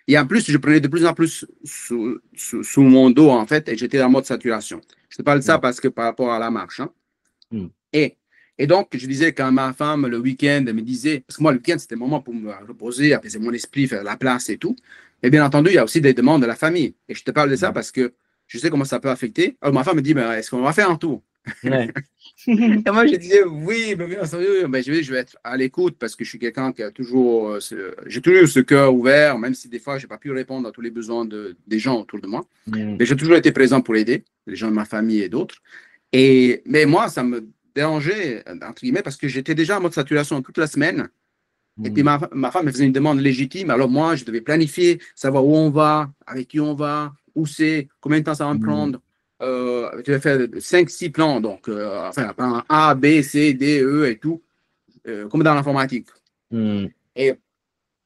Et en plus, je prenais de plus en plus sous mon dos, en fait, et j'étais en mode saturation. Je te parle de ça parce que par rapport à la marche. Hein. Et, et donc, je disais, quand ma femme, le week-end, me disait, parce que moi, le week-end, c'était le moment pour me reposer, apaiser mon esprit, faire la place et tout. Et bien entendu, il y a aussi des demandes de la famille. Et je te parle de ça parce que je sais comment ça peut affecter. Alors, ma femme me dit, ben, est-ce qu'on va faire un tour? Ouais. Et moi, je disais, oui, mais bien sûr, ben, je vais être à l'écoute parce que je suis quelqu'un qui a toujours, j'ai toujours eu ce cœur ouvert, même si des fois, je n'ai pas pu répondre à tous les besoins des gens autour de moi. Mais j'ai toujours été présent pour aider les gens de ma famille et d'autres. Mais moi, ça me dérangeait, entre guillemets, parce que j'étais déjà en mode saturation toute la semaine. Et puis, ma femme me faisait une demande légitime. Alors, moi, je devais planifier, savoir où on va, avec qui on va, où c'est, combien de temps ça va me prendre. Je vais faire 5-6 plans, donc, enfin, plan A, B, C, D, E et tout, comme dans l'informatique. Et,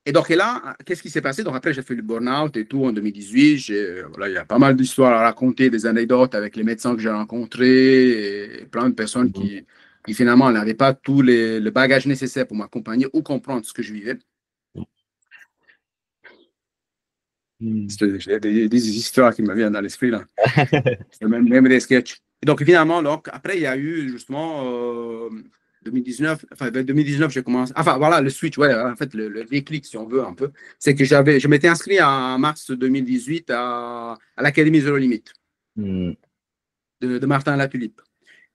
et donc, là, qu'est-ce qui s'est passé? Donc, après, j'ai fait le burn-out et tout en 2018. Voilà, il y a pas mal d'histoires à raconter, des anecdotes avec les médecins que j'ai rencontrés et plein de personnes qui finalement n'avaient pas tout le bagage nécessaire pour m'accompagner ou comprendre ce que je vivais. J'ai des histoires qui me viennent dans l'esprit, là. même des sketchs. Et donc, finalement, après, il y a eu justement 2019. Enfin, 2019, j'ai commencé. Enfin, voilà, le switch, ouais, en fait, le déclic, si on veut, un peu. C'est que je m'étais inscrit en mars 2018 à l'Académie Zéro Limite de Martin Latulippe.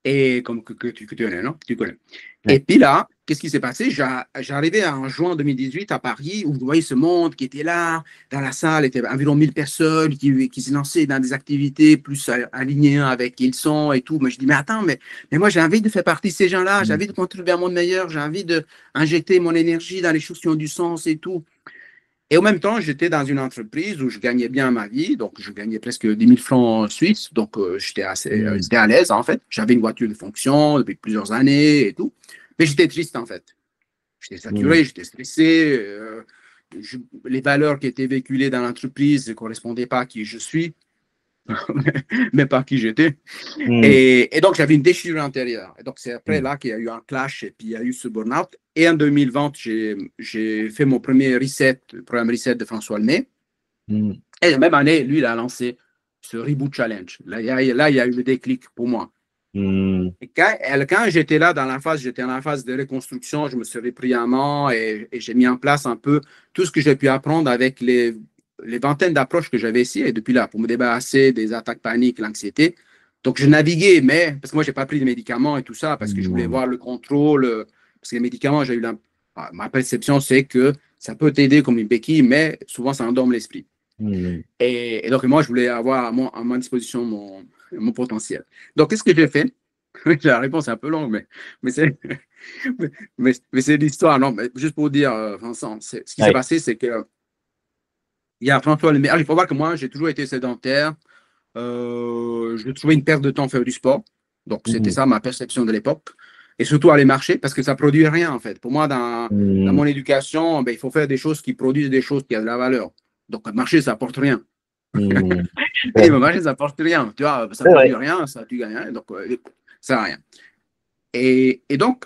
Et comme que tu connais, non? Tu connais. Ouais. Et puis là, qu'est-ce qui s'est passé? J'arrivais en juin 2018 à Paris, où vous voyez ce monde qui était là, dans la salle, il y avait environ 1000 personnes qui se lançaient dans des activités plus alignées avec qui ils sont et tout. Mais je dis, mais attends, mais moi, j'ai envie de faire partie de ces gens-là, j'ai envie de contribuer à un monde meilleur, j'ai envie d'injecter mon énergie dans les choses qui ont du sens et tout. Et en même temps, j'étais dans une entreprise où je gagnais bien ma vie. Donc, je gagnais presque 10 000 francs suisses. Donc, j'étais j'étais à l'aise, en fait. J'avais une voiture de fonction depuis plusieurs années et tout. Mais j'étais triste, en fait. J'étais saturé, j'étais stressé. Les valeurs qui étaient véhiculées dans l'entreprise ne correspondaient pas à qui je suis, mais pas à qui j'étais. Et donc, j'avais une déchirure intérieure. Et donc, c'est après là qu'il y a eu un clash et puis il y a eu ce burn-out. Et en 2020, j'ai fait mon premier reset, le programme reset de François Lemay. Et la même année, lui, il a lancé ce Reboot Challenge. Là, il y a eu le déclic pour moi. Et quand j'étais là j'étais dans la phase de reconstruction, je me suis repris en main et j'ai mis en place un peu tout ce que j'ai pu apprendre avec les vingtaines d'approches que j'avais essayées depuis là pour me débarrasser des attaques paniques, l'anxiété. Donc, je naviguais, mais parce que moi, je n'ai pas pris de médicaments et tout ça, parce que je voulais voir le contrôle. Parce que les médicaments, ma perception, c'est que ça peut t'aider comme une béquille, mais souvent, ça endorme l'esprit. Et donc, moi, je voulais avoir à ma disposition mon potentiel. Donc, qu'est-ce que j'ai fait? La réponse est un peu longue, mais c'est l'histoire. Non, mais juste pour dire, Vincent, ce qui s'est passé, c'est que il y a François Lemay. Il faut voir que moi, j'ai toujours été sédentaire. Je trouvais une perte de temps faire du sport. Donc, c'était ça ma perception de l'époque. Et surtout aller marcher parce que ça ne produit rien, en fait. Pour moi, dans mon éducation, il faut faire des choses qui produisent des choses qui ont de la valeur. Donc, marcher, ça n'apporte rien. Et le marché, ça n'apporte rien. Tu vois, ça ne produit rien, ça, tu gagnes rien. Donc, ça sert à rien. Et donc,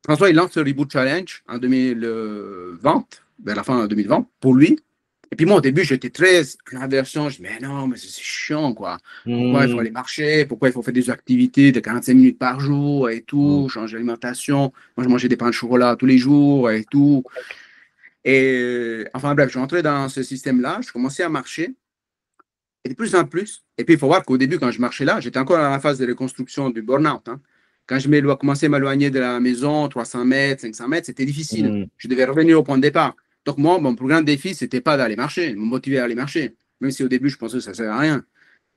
François, il lance le Reboot Challenge en 2020, vers la fin de 2020, pour lui. Et puis moi, au début, j'étais très en aversion. Je dis, mais non, mais c'est chiant, quoi. Pourquoi il faut aller marcher? Pourquoi il faut faire des activités de 45 minutes par jour et tout, changer d'alimentation? Moi, je mangeais des pains de chocolat tous les jours et tout. Et enfin, bref, je suis entré dans ce système-là. Je commençais à marcher. Et de plus en plus. Et puis, il faut voir qu'au début, quand je marchais là, j'étais encore dans la phase de reconstruction du burn-out. Hein. Quand je commençais à m'éloigner de la maison, 300 mètres, 500 mètres, c'était difficile. Je devais revenir au point de départ. Donc, moi, mon plus grand défi, ce n'était pas d'aller marcher, me motiver à aller marcher. Même si au début, je pensais que ça ne servait à rien.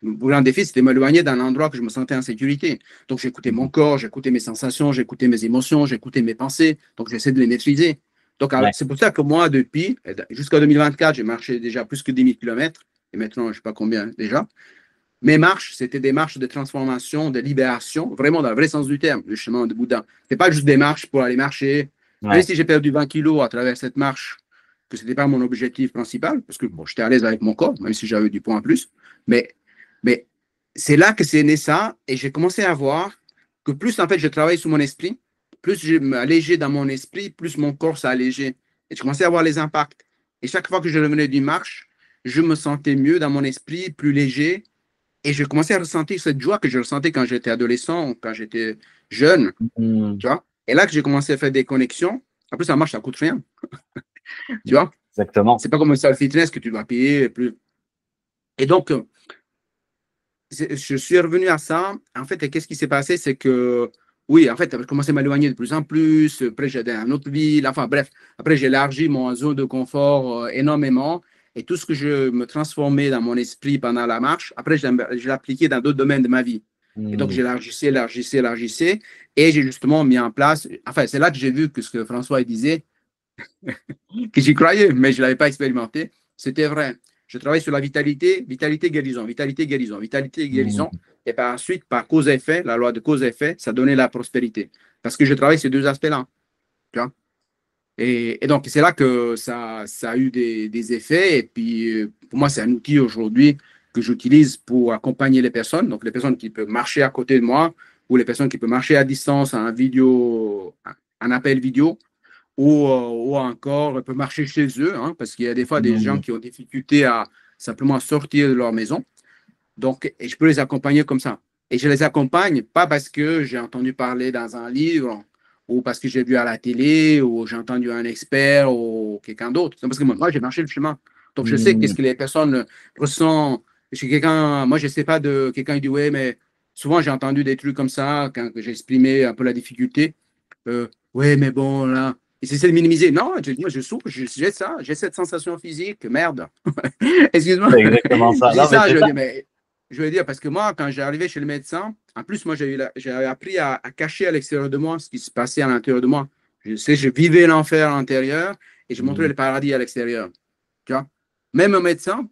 Mon plus grand défi, c'était de m'éloigner d'un endroit que je me sentais en sécurité. Donc, j'écoutais mon corps, j'écoutais mes sensations, j'écoutais mes émotions, j'écoutais mes pensées. Donc, j'essaie de les maîtriser. Donc, c'est pour ça que moi, depuis, jusqu'à 2024, j'ai marché déjà plus que 10 000 km. Et maintenant, je ne sais pas combien déjà. Mes marches, c'était des marches de transformation, de libération, vraiment dans le vrai sens du terme, le chemin de Bouddha. Ce n'était pas juste des marches pour aller marcher. Même si j'ai perdu 20 kilos à travers cette marche, que ce n'était pas mon objectif principal, parce que bon, j'étais à l'aise avec mon corps, même si j'avais du poids en plus. Mais c'est là que c'est né ça, et j'ai commencé à voir que plus en fait je travaille sur mon esprit, plus je m'allégeais dans mon esprit, plus mon corps s'allégeait. Et je commençais à voir les impacts. Et chaque fois que je revenais d'une marche, je me sentais mieux dans mon esprit, plus léger. Et je commençais à ressentir cette joie que je ressentais quand j'étais adolescent, quand j'étais jeune. Tu vois? Et là que j'ai commencé à faire des connexions. En plus, ça marche, ça ne coûte rien. Tu vois? Exactement. C'est pas comme un salle fitness que tu dois payer plus. Et donc, je suis revenu à ça. En fait, et qu'est-ce qui s'est passé? C'est que, oui, en fait, j'ai commencé à m'éloigner de plus en plus. Après, j'étais dans une autre ville. Enfin, bref, après, j'ai élargi mon zone de confort énormément. Et tout ce que je me transformais dans mon esprit pendant la marche, après, je l'ai appliqué dans d'autres domaines de ma vie. Et donc, j'élargissais, élargissais, élargissais. Et j'ai justement mis en place. Enfin, c'est là que j'ai vu que ce que François disait, que j'y croyais, mais je ne l'avais pas expérimenté. C'était vrai. Je travaille sur la vitalité, vitalité, guérison, vitalité, guérison, vitalité, guérison. Et par ensuite, par cause-effet, la loi de cause-effet, ça donnait la prospérité. Parce que je travaille ces deux aspects-là. Tu vois? Et donc, c'est là que ça a eu des effets. Et puis, pour moi, c'est un outil aujourd'hui que j'utilise pour accompagner les personnes. Donc, les personnes qui peuvent marcher à côté de moi ou les personnes qui peuvent marcher à distance en appel vidéo ou encore peuvent marcher chez eux, hein, parce qu'il y a des fois des gens qui ont des difficultés à simplement sortir de leur maison. Donc, et je peux les accompagner comme ça. Et je les accompagne pas parce que j'ai entendu parler dans un livre ou parce que j'ai vu à la télé ou j'ai entendu un expert ou quelqu'un d'autre. C'est parce que moi, j'ai marché le chemin. Donc, je sais qu'est-ce que les personnes ressentent. Chez quelqu'un, moi, je ne sais pas de quelqu'un qui dit, ouais, mais souvent, j'ai entendu des trucs comme ça quand j'ai exprimé un peu la difficulté. Ouais, mais bon, là, ils essaient de minimiser. Non, moi, je souffre, j'ai ça, j'ai cette sensation physique, merde. Excuse-moi. C'est exactement ça. Je dis ça, je dis, mais je veux dire, parce que moi, quand j'ai arrivé chez le médecin, en plus, moi, j'ai appris à cacher à l'extérieur de moi ce qui se passait à l'intérieur de moi. Je vivais l'enfer à l'intérieur et je montrais le paradis à l'extérieur. Tu vois? Même un médecin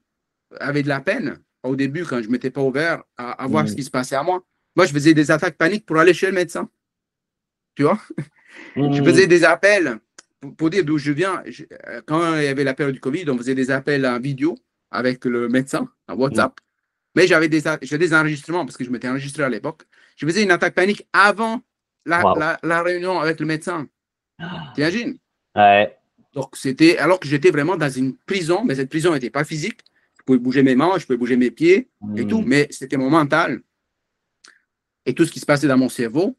avait de la peine au début, quand je ne m'étais pas ouvert à voir ce qui se passait à moi. Moi, je faisais des attaques paniques pour aller chez le médecin. Tu vois? Je faisais des appels pour dire d'où je viens. Quand il y avait la période du Covid, on faisait des appels en vidéo avec le médecin, en WhatsApp. Mais j'avais des enregistrements parce que je m'étais enregistré à l'époque. Je faisais une attaque panique avant la réunion avec le médecin. T'imagines? Ouais. Donc, c'était alors que j'étais vraiment dans une prison, mais cette prison n'était pas physique. Je pouvais bouger mes mains, je pouvais bouger mes pieds et tout, mais c'était mon mental et tout ce qui se passait dans mon cerveau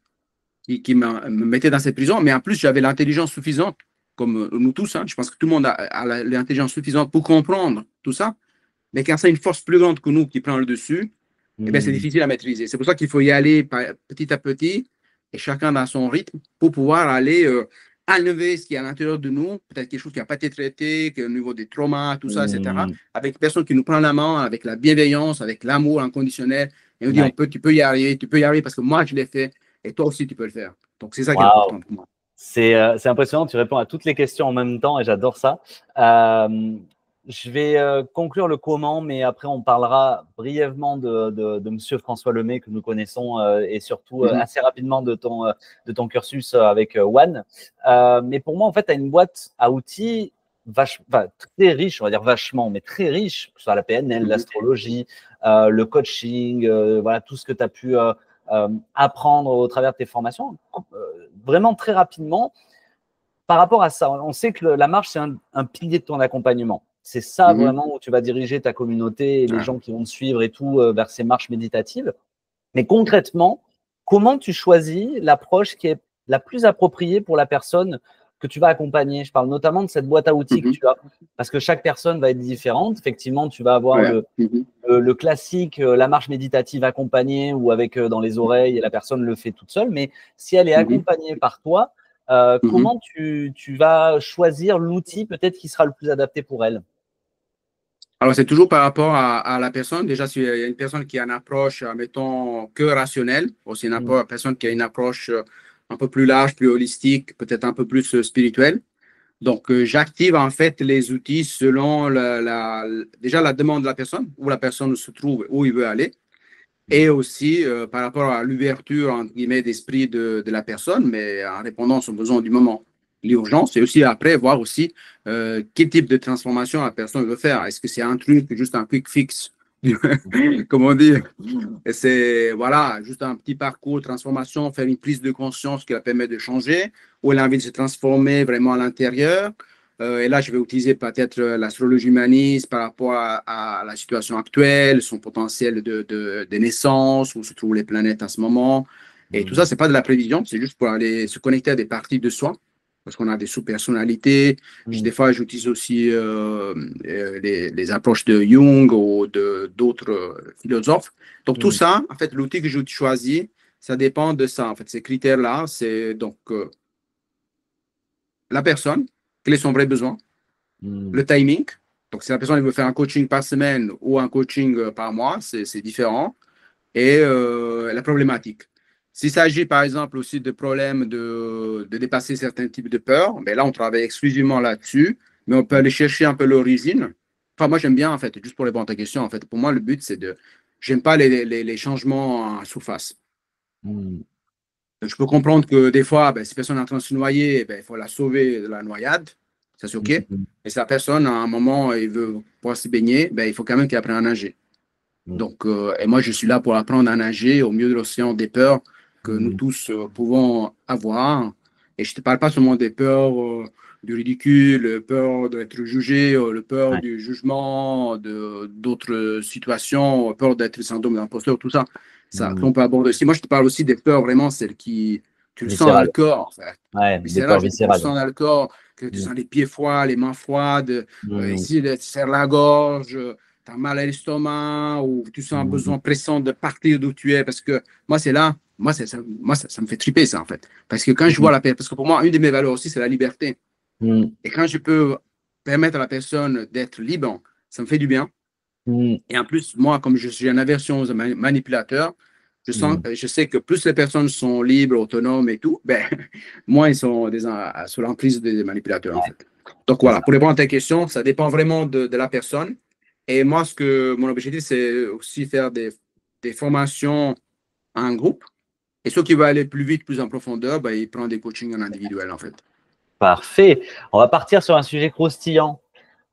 qui me mettait dans cette prison. Mais en plus, j'avais l'intelligence suffisante, comme nous tous. Hein, je pense que tout le monde a l'intelligence suffisante pour comprendre tout ça. Mais quand c'est une force plus grande que nous qui prend le dessus, eh bien, c'est difficile à maîtriser. C'est pour ça qu'il faut y aller petit à petit et chacun dans son rythme pour pouvoir aller enlever ce qui est à l'intérieur de nous, peut-être quelque chose qui n'a pas été traité, au niveau des traumas, tout ça, etc. Avec une personne qui nous prend la main, avec la bienveillance, avec l'amour inconditionnel. Et on dit, tu peux y arriver parce que moi, je l'ai fait et toi aussi, tu peux le faire. Donc, c'est ça qui est important pour moi. C'est impressionnant, tu réponds à toutes les questions en même temps et j'adore ça. Je vais conclure le comment, mais après, on parlera brièvement de Monsieur François Lemay, que nous connaissons, et surtout assez rapidement de ton cursus avec One. Mais pour moi, en fait, tu as une boîte à outils très riche, on va dire vachement, mais très riche, que ce soit la PNL, l'astrologie, le coaching, voilà, tout ce que tu as pu apprendre au travers de tes formations, vraiment très rapidement. Par rapport à ça, on sait que la marche, c'est un pilier de ton accompagnement. C'est ça vraiment où tu vas diriger ta communauté et les gens qui vont te suivre et tout vers ces marches méditatives. Mais concrètement, comment tu choisis l'approche qui est la plus appropriée pour la personne que tu vas accompagner? Je parle notamment de cette boîte à outils que tu as, parce que chaque personne va être différente. Effectivement, tu vas avoir le classique, la marche méditative accompagnée ou avec dans les oreilles et la personne le fait toute seule. Mais si elle est accompagnée par toi, comment tu vas choisir l'outil peut-être qui sera le plus adapté pour elle? Alors, c'est toujours par rapport à la personne. Déjà, s'il y a une personne qui a une approche, mettons, que rationnelle, aussi une personne qui a une approche un peu plus large, plus holistique, peut-être un peu plus spirituelle. Donc, j'active en fait les outils selon déjà la demande de la personne, où la personne se trouve, où il veut aller, et aussi par rapport à l'ouverture, entre guillemets, d'esprit de la personne, mais en répondant à son besoin du moment. L'urgence, et aussi après voir aussi quel type de transformation la personne veut faire. Est-ce que c'est un truc, juste un quick fix, comme on dit? Et c'est, voilà, juste un petit parcours de transformation, faire une prise de conscience qui la permet de changer, ou elle a envie de se transformer vraiment à l'intérieur. Et là, je vais utiliser peut-être l'astrologie humaniste par rapport à la situation actuelle, son potentiel de naissance, où se trouvent les planètes à ce moment. Et tout ça, c'est pas de la prévision, c'est juste pour aller se connecter à des parties de soi, parce qu'on a des sous-personnalités. Des fois, j'utilise aussi les approches de Jung ou d'autres philosophes. Donc, tout ça, en fait, l'outil que je choisis, ça dépend de ça. En fait, ces critères-là, c'est donc la personne, quel est son vrai besoin, le timing. Donc, si la personne veut faire un coaching par semaine ou un coaching par mois, c'est différent. Et la problématique. S'il s'agit, par exemple, aussi de problèmes de dépasser certains types de peurs, ben là, on travaille exclusivement là-dessus, mais on peut aller chercher un peu l'origine. Enfin, moi, j'aime bien, en fait, juste pour répondre à ta question, en fait, pour moi, le but, c'est de. J'aime pas les changements en surface. Je peux comprendre que des fois, ben, si personne est en train de se noyer, ben, il faut la sauver de la noyade. Ça, c'est OK. Et si la personne, à un moment, il veut pouvoir se baigner, ben, il faut quand même qu'il apprenne à nager. Donc, et moi, je suis là pour apprendre à nager au milieu de l'océan des peurs que nous tous pouvons avoir. Et je ne te parle pas seulement des peurs du ridicule, peur d'être jugé, le peur du jugement, d'autres situations, peur d'être syndrome d'imposteur, tout ça. Ça, on peut aborder aussi. Moi, je te parle aussi des peurs vraiment, celles qui, tu le sens dans le corps, en fait. Ouais, des Viscéral, peurs tu le viscérales. sens dans le corps, que tu sens les pieds froids, les mains froides, ici, tu serres la gorge, tu as mal à l'estomac ou tu sens un besoin pressant de partir d'où tu es. Parce que moi, c'est là, ça me fait triper, ça, en fait. Parce que quand je vois la personne, parce que pour moi, une de mes valeurs aussi, c'est la liberté. Et quand je peux permettre à la personne d'être libre, ça me fait du bien. Et en plus, moi, comme je suis en aversion aux manipulateurs, je sais que plus les personnes sont libres, autonomes et tout, ben, moins ils sont sous l'emprise des manipulateurs, en fait. Donc voilà, pour répondre à ta question, ça dépend vraiment de la personne. Et moi, mon objectif, c'est aussi faire des formations en groupe. Et ceux qui veulent aller plus vite, plus en profondeur, ben, ils prennent des coachings en individuel, en fait. Parfait. On va partir sur un sujet croustillant.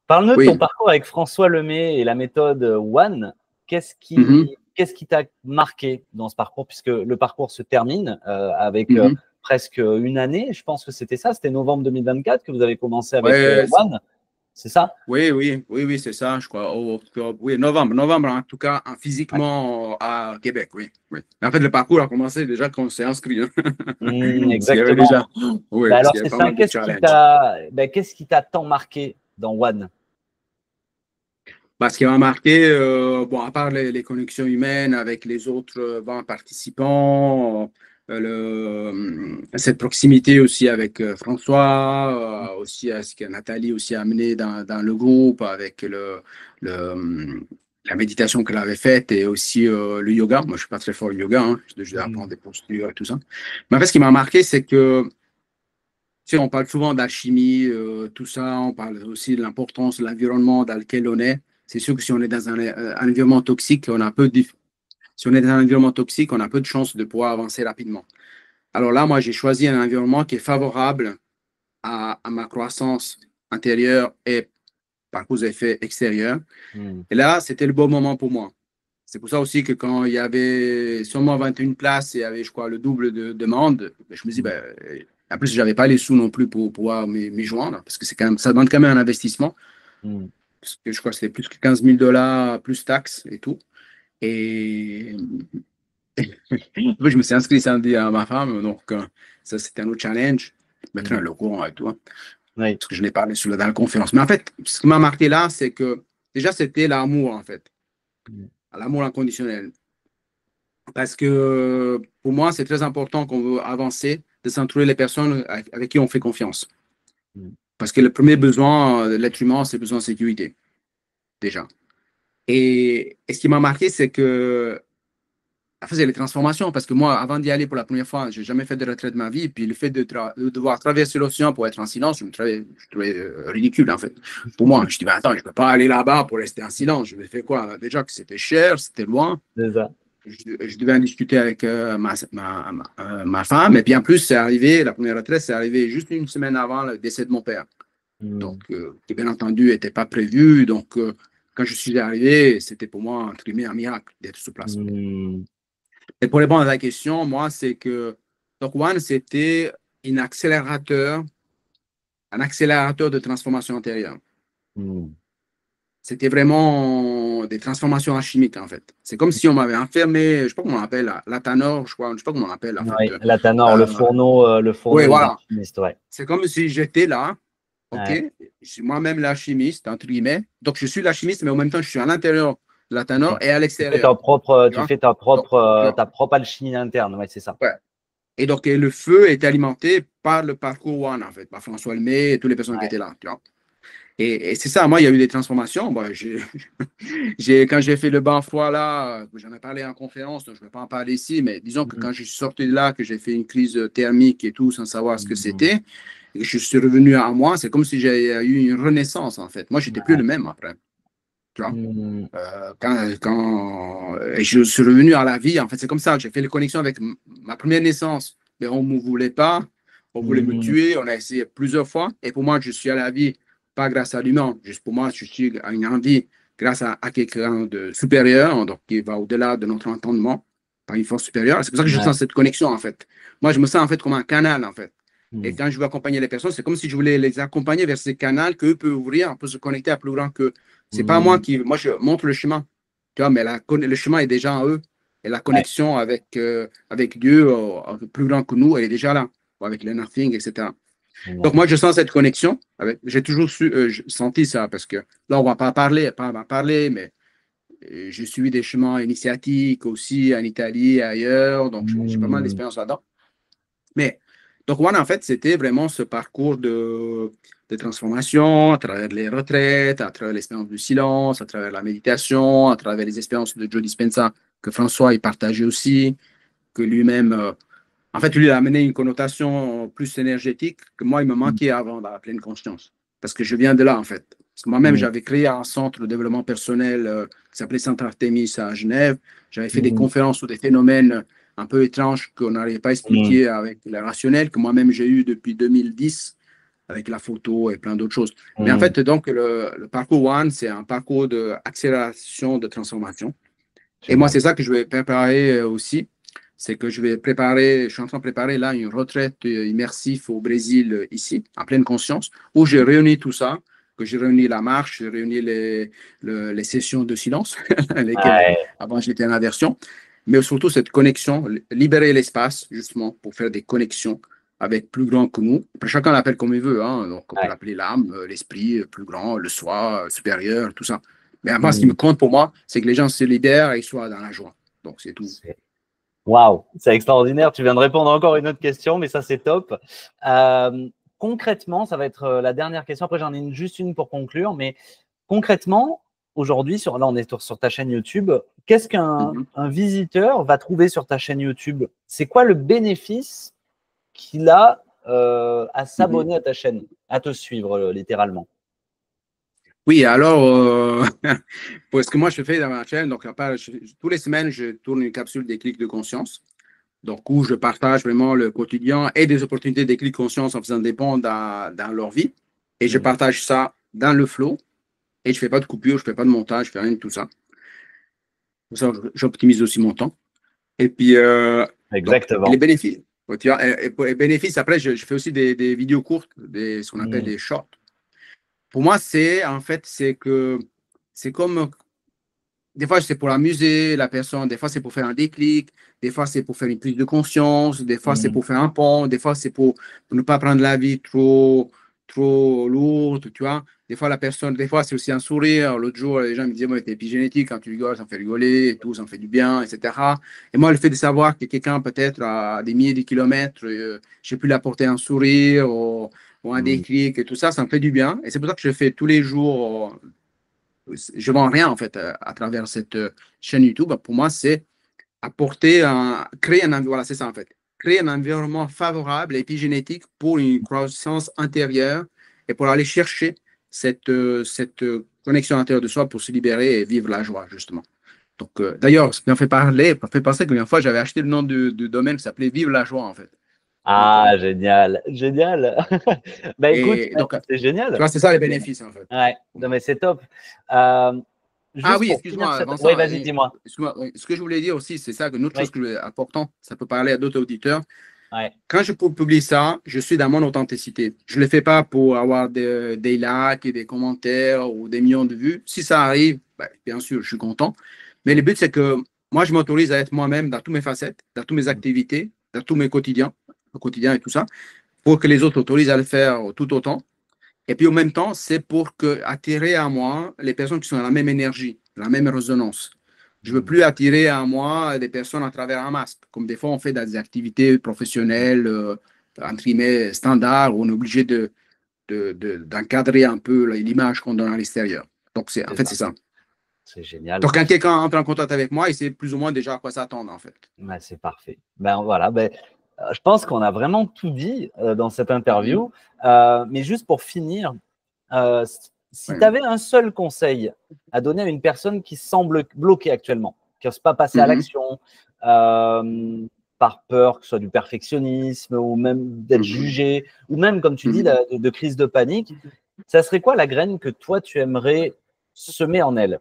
Parle-nous de ton Oui. parcours avec François Lemay et la méthode One. Qu'est-ce qui t'a marqué dans ce parcours, puisque le parcours se termine avec presque une année, je pense que c'était ça, c'était novembre 2024 que vous avez commencé avec One, c'est ça? Oui, c'est ça, je crois. Oui, novembre, en tout cas, physiquement à Québec, oui. Mais en fait, le parcours a commencé déjà quand on s'est inscrit. Parce qu'il y avait Exactement. déjà, Ben parce alors, qu'il y avait c'est pas ça. mal de challenges. Qu'est-ce qui t'a tant marqué dans One? Ce qui m'a marqué, bon, à part les connexions humaines avec les autres 20 participants, cette proximité aussi avec François, aussi à ce que Nathalie aussi a amené dans le groupe avec la méditation qu'elle avait faite et aussi le yoga. Moi, je ne suis pas très fort au yoga, hein, je dois apprendre des postures et tout ça. Mais en fait, ce qui m'a marqué, c'est que tu sais, on parle souvent d'alchimie, tout ça, on parle aussi de l'importance de l'environnement dans lequel on est. C'est sûr que si on est dans un environnement toxique, si on est dans un environnement toxique, on a peu de chances de pouvoir avancer rapidement. Alors là, moi, j'ai choisi un environnement qui est favorable à ma croissance intérieur et par cause d'effet extérieur. Mm. Et là, c'était le bon moment pour moi. C'est pour ça aussi que quand il y avait seulement 21 places et il y avait, je crois, le double de demande, ben, je me dis, ben, en plus, je n'avais pas les sous non plus pour pouvoir m'y joindre, parce que c'est quand même, ça demande quand même un investissement. Mm. Parce que je crois que c'était plus que 15 000 dollars, plus taxes et tout. Et moi, je me suis inscrit samedi à ma femme, donc ça, c'était un autre challenge. Mettre un Mm. logo et tout, hein, Oui. parce que je n'ai parlé dans la conférence. Mais en fait, ce qui m'a marqué là, c'est que déjà, c'était l'amour, en fait. Mm. L'amour inconditionnel. Parce que pour moi, c'est très important qu'on veut avancer, de s'entourer les personnes avec qui on fait confiance. Mm. Parce que le premier besoin de l'être humain, c'est le besoin de sécurité, déjà. Et ce qui m'a marqué, c'est que elle faisait les transformations. Parce que moi, avant d'y aller pour la première fois, je n'ai jamais fait de retraite de ma vie. Puis le fait de devoir traverser l'océan pour être en silence, je trouvais ridicule, en fait. Pour moi, je dis, ben, attends, je ne peux pas aller là-bas pour rester en silence. Je vais faire quoi? Déjà que c'était cher, c'était loin. C'est ça. Je devais en discuter avec ma femme. Et puis en plus, c'est arrivé, la première retraite, c'est arrivé juste une semaine avant le décès de mon père. Mm. Donc, qui bien entendu n'était pas prévu. Donc, quand je suis arrivé, c'était pour moi, entre guillemets, un miracle d'être sur place. Mm. Et pour répondre à la question, moi, c'est que Doc One, c'était un accélérateur de transformation intérieure. Mm. C'était vraiment des transformations alchimiques, en fait. C'est comme si on m'avait enfermé, je ne sais pas comment on l'appelle, la Tanor, je crois, je ne sais pas comment on l'appelle, en fait. Oui, la Tanor, le Oui, fourneau des voilà. alchimistes, ouais. C'est comme si j'étais là, OK? Ouais. Je suis moi-même l'alchimiste, entre guillemets. Donc, je suis l'alchimiste, mais en même temps, je suis à l'intérieur de la Tanor Ouais. et à Tu fais l'extérieur. Tu tu vois? fais Donc, ta propre alchimie interne, ouais, c'est ça. ouais. Et donc, le feu est alimenté par le parcours One, en fait, par François Lemay et toutes les personnes qui Ouais. étaient là. Tu vois? Et c'est ça, moi, il y a eu des transformations. Bon, quand j'ai fait le bain froid là, j'en ai parlé en conférence, donc je ne vais pas en parler ici, mais disons que Mm. quand je suis sorti de là, que j'ai fait une crise thermique et tout, sans savoir ce que Mm. c'était, et que je suis revenu à moi, c'est comme si j'ai eu une renaissance, en fait. Moi, je n'étais plus le Ouais. même après. Tu vois? Mm. Et je suis revenu à la vie, en fait, c'est comme ça. J'ai fait les connexions avec ma première naissance, mais on ne me voulait pas, on voulait me Mm. tuer, on a essayé plusieurs fois. Et pour moi, je suis à la vie, pas grâce à l'humain, juste pour moi, je suis à une envie grâce à quelqu'un de supérieur, donc qui va au-delà de notre entendement, par une force supérieure. C'est pour ça que je Ouais. sens cette connexion, en fait. Moi, je me sens en fait comme un canal, en fait. Et Mm. quand je veux accompagner les personnes, c'est comme si je voulais les accompagner vers ces canaux qu'eux peuvent ouvrir, pour se connecter à plus grand que. C'est pas moi Mm. qui. Moi, je montre le chemin. Tu vois, mais le chemin est déjà en eux. Et la Ouais. connexion avec Dieu, plus grand que nous, elle est déjà là. Ou avec le nothing, etc. Donc, Génial. moi, je sens cette connexion. J'ai toujours senti ça parce que là, on va pas parler, mais j'ai suivi des chemins initiatiques aussi en Italie et ailleurs. Donc, j'ai pas mal Mm. d'expérience là-dedans. Mais donc, One, en fait, c'était vraiment ce parcours de transformation à travers les retraites, à travers l'expérience du silence, à travers la méditation, à travers les expériences de Joe Dispenza que François y partageait aussi, que lui-même, en fait, lui, il a amené une connotation plus énergétique que moi, il me manquait avant dans la pleine conscience. Parce que je viens de là, en fait. Parce que moi-même, Mm. j'avais créé un centre de développement personnel qui s'appelait Centre Artemis à Genève. J'avais fait des Mm. conférences sur des phénomènes un peu étranges qu'on n'arrivait pas à Mm. expliquer avec le rationnel, que moi-même j'ai eu depuis 2010 avec la photo et plein d'autres choses. Mais en Mm. fait, donc, le parcours One, c'est un parcours d'accélération de transformation. Et moi, Génial. c'est ça que je vais préparer aussi. C'est que je suis en train de préparer là une retraite immersive au Brésil, ici, en pleine conscience, où j'ai réuni tout ça, que j'ai réuni la marche, j'ai réuni les sessions de silence, lesquelles Ouais. avant j'étais en aversion, mais surtout cette connexion, libérer l'espace justement pour faire des connexions avec plus grand que nous. Après, chacun l'appelle comme il veut, hein. Donc on peut Ouais. l'appeler l'âme, l'esprit, plus grand, le soi, supérieur, tout ça. Mais avant, ce qui me Mm. compte pour moi, c'est que les gens se libèrent et soient dans la joie. Donc, c'est tout. C'est- Waouh, c'est extraordinaire. Tu viens de répondre à encore une autre question, mais ça, c'est top. Euh, Concrètement, ça va être la dernière question. Après, j'en ai juste une pour conclure. Mais concrètement, aujourd'hui, là, on est sur ta chaîne YouTube. Qu'est-ce qu'un Mhm. un visiteur va trouver sur ta chaîne YouTube? C'est quoi le bénéfice qu'il a à Mhm. s'abonner à ta chaîne, à te suivre littéralement? Oui, alors, pour ce que moi je fais dans ma chaîne, donc, tous les semaines, je tourne une capsule des clics de conscience. Donc, où je partage vraiment le quotidien et des opportunités des clics de conscience en faisant des ponts dans leur vie. et je partage ça dans le flow et je fais pas de coupure, je fais pas de montage, je fais rien de tout ça. Pour ça, j'optimise aussi mon temps. Et puis, donc, et les Exactement. bénéfices. Tu vois, et pour les bénéfices, après, je fais aussi des vidéos courtes, ce qu'on appelle des shorts. Pour moi, en fait, c'est comme, des fois, c'est pour amuser la personne, des fois, c'est pour faire un déclic, des fois, c'est pour faire une prise de conscience, des fois, c'est pour faire un pont, des fois, c'est pour ne pas prendre la vie trop lourde, tu vois. Des fois, des fois, c'est aussi un sourire. L'autre jour, les gens me disaient, moi, t'es épigénétique, quand tu rigoles, ça me fait rigoler et tout, ça me fait du bien, etc. Et moi, le fait de savoir que quelqu'un, peut-être à des milliers de kilomètres, j'ai pu lui apporter un sourire ou un déclic et tout ça, ça me fait du bien. Et c'est pour ça que je fais tous les jours. Je vends rien en fait à travers cette chaîne YouTube. Pour moi, c'est créer un voilà, c'est ça en fait, créer un environnement favorable et épigénétique pour une croissance intérieure et pour aller chercher cette connexion intérieure de soi pour se libérer et vivre la joie justement. Donc d'ailleurs, ce qui m'a fait penser que une fois j'avais acheté le nom du domaine qui s'appelait Vive la joie en fait. Donc, Ah, génial, génial. Bah écoute, et donc c'est tu génial. vois, c'est ça les bénéfices en fait. Ouais, non mais c'est top. Euh, Ah juste oui, pour finir excuse-moi, cette. avant Oui, ça, vas-y, dis-moi. excuse-moi, oui, ce que je voulais dire aussi, c'est ça, qu'une autre chose Oui, que important, ça peut parler à d'autres auditeurs. ouais. Quand je publie ça, je suis dans mon authenticité. Je ne le fais pas pour avoir des likes et des commentaires ou des millions de vues. Si ça arrive, ben, bien sûr, je suis content. Mais le but, c'est que moi, je m'autorise à être moi-même dans toutes mes facettes, dans toutes mes activités, dans tous mes quotidiens, au quotidien et tout ça, pour que les autres autorisent à le faire tout autant. Et puis, en même temps, c'est pour attirer à moi les personnes qui sont dans la même énergie, la même résonance. Je ne veux plus attirer à moi des personnes à travers un masque, comme des fois on fait dans des activités professionnelles, entre guillemets, standards, où on est obligé d'encadrer un peu l'image qu'on donne à l'extérieur. Donc, en C'est fait, ça. c'est ça. C'est génial. Donc, quand quelqu'un entre en contact avec moi, il sait plus ou moins déjà à quoi s'attendre, en fait. Ouais, c'est parfait. Ben voilà, je pense qu'on a vraiment tout dit dans cette interview. Mais juste pour finir, si tu Ouais. avais un seul conseil à donner à une personne qui semble bloquée actuellement, qui n'ose pas passer à Mhm. l'action, par peur que ce soit du perfectionnisme ou même d'être Mhm. jugé, ou même, comme tu dis, Mhm. de crise de panique, ça serait quoi la graine que toi, tu aimerais semer en elle?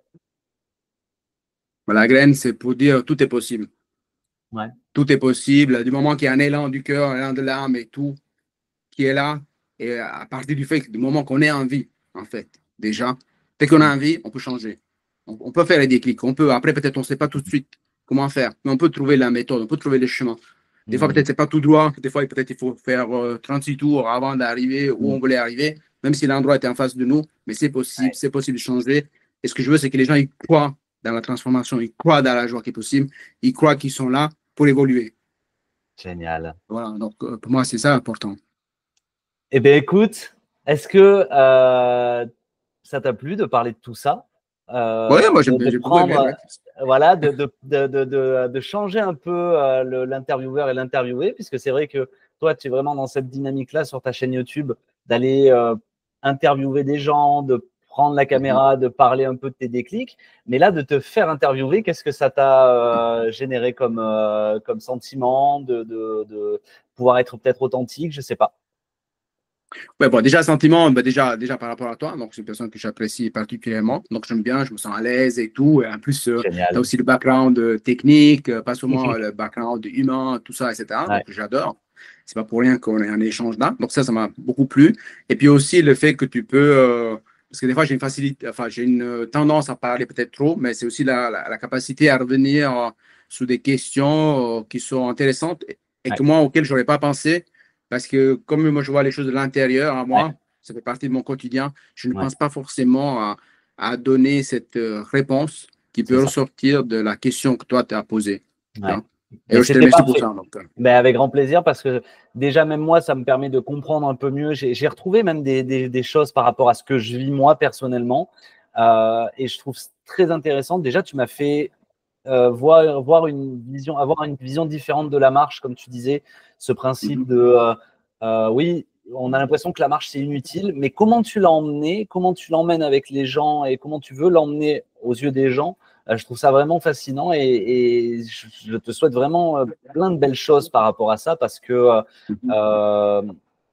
La graine, c'est pour dire tout est possible. Ouais. Tout est possible. Du moment qu'il y a un élan du cœur, un élan de l'âme et tout, qui est là. Et à partir du fait que du moment qu'on est en vie, en fait, déjà, dès qu'on a envie, on peut changer. On peut faire les déclics. On peut, après, peut-être, on ne sait pas tout de suite comment faire, mais on peut trouver la méthode, on peut trouver le chemin. Des fois, peut-être, c'est pas tout droit. Des fois, peut-être, il faut faire 36 tours avant d'arriver où on voulait arriver, même si l'endroit était en face de nous. Mais Ouais. c'est possible de changer. Et ce que je veux, c'est que les gens, ils croient dans la transformation, ils croient dans la joie qui est possible, ils croient qu'ils sont là pour évoluer. Génial. Voilà, donc pour moi, c'est ça important. Eh bien, écoute, est-ce que ça t'a plu de parler de tout ça? Oui, moi, De j'ai beaucoup aimé. prendre, Ouais. voilà, de changer un peu l'intervieweur et l'interviewé, puisque c'est vrai que toi, tu es vraiment dans cette dynamique-là sur ta chaîne YouTube, d'aller interviewer des gens, de prendre la Mhm. caméra, de parler un peu de tes déclics. Mais là, de te faire interviewer, qu'est-ce que ça t'a généré comme sentiment de pouvoir être peut-être authentique? Je sais pas. Ouais, bon, déjà, sentiment, bah, déjà par rapport à toi, donc c'est une personne que j'apprécie particulièrement. Donc, j'aime bien, je me sens à l'aise et tout. Et en plus, tu as Génial. aussi le background technique, pas seulement le background humain, tout ça, etc. Ouais, Donc, j'adore. C'est pas pour rien qu'on ait un échange là. Donc, ça m'a beaucoup plu. Et puis aussi, le fait que tu peux. Parce que des fois, j'ai une facilité, enfin, j'ai une tendance à parler peut-être trop, mais c'est aussi la capacité à revenir sur des questions qui sont intéressantes et ouais, que moi, auxquelles je n'aurais pas pensé. Parce que comme moi, je vois les choses de l'intérieur à ouais, moi, ça fait partie de mon quotidien, je ne ouais. pense pas forcément à donner cette réponse qui C'est peut ça. ressortir de la question que toi, tu as posée. Tu Ouais. vois. Et Mais je te c'était remercie pour parfait. ça. Donc, Ben, avec grand plaisir parce que déjà, même moi, ça me permet de comprendre un peu mieux. J'ai retrouvé même des choses par rapport à ce que je vis moi personnellement. Et je trouve très intéressant. Déjà, tu m'as fait avoir une vision différente de la marche, comme tu disais, ce principe mhm, de oui, on a l'impression que la marche c'est inutile, mais comment tu l'as emmené, comment tu l'emmènes avec les gens et comment tu veux l'emmener aux yeux des gens, je trouve ça vraiment fascinant et je te souhaite vraiment plein de belles choses par rapport à ça parce que mhm. euh,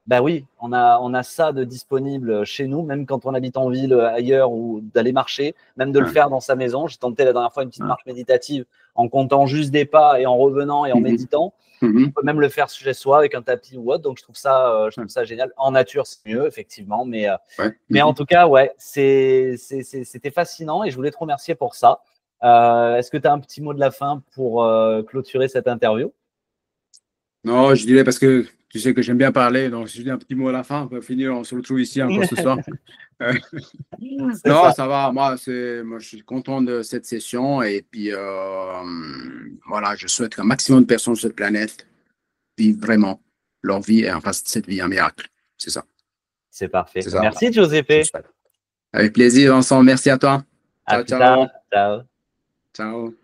Bah oui, on a ça de disponible chez nous, même quand on habite en ville, ailleurs, ou d'aller marcher, même de le Ouais, faire dans sa maison. J'ai tenté la dernière fois une petite ouais. marche méditative en comptant juste des pas et en revenant et en Mhm, méditant. On mhm, peut même le faire chez soi avec un tapis ou autre. Donc, je ouais, trouve ça génial. En nature, c'est mieux, effectivement. ouais, Mais en mhm. tout cas, ouais, c'était fascinant et je voulais te remercier pour ça. Est-ce que tu as un petit mot de la fin pour clôturer cette interview? Non, je dirais parce que tu sais que j'aime bien parler, donc si je dis un petit mot à la fin, on peut finir, on se retrouve ici encore ce soir. Euh, C'est non, ça. ça va. Moi, je suis content de cette session et puis voilà, je souhaite qu'un maximum de personnes sur cette planète vivent vraiment leur vie et en fassent de cette vie un miracle. C'est ça. C'est parfait. C'est ça. Merci, Je le Giuseppe. souhaite. Avec plaisir, ensemble. Merci à toi. À Ciao, plus tard. ciao. Ciao. Ciao.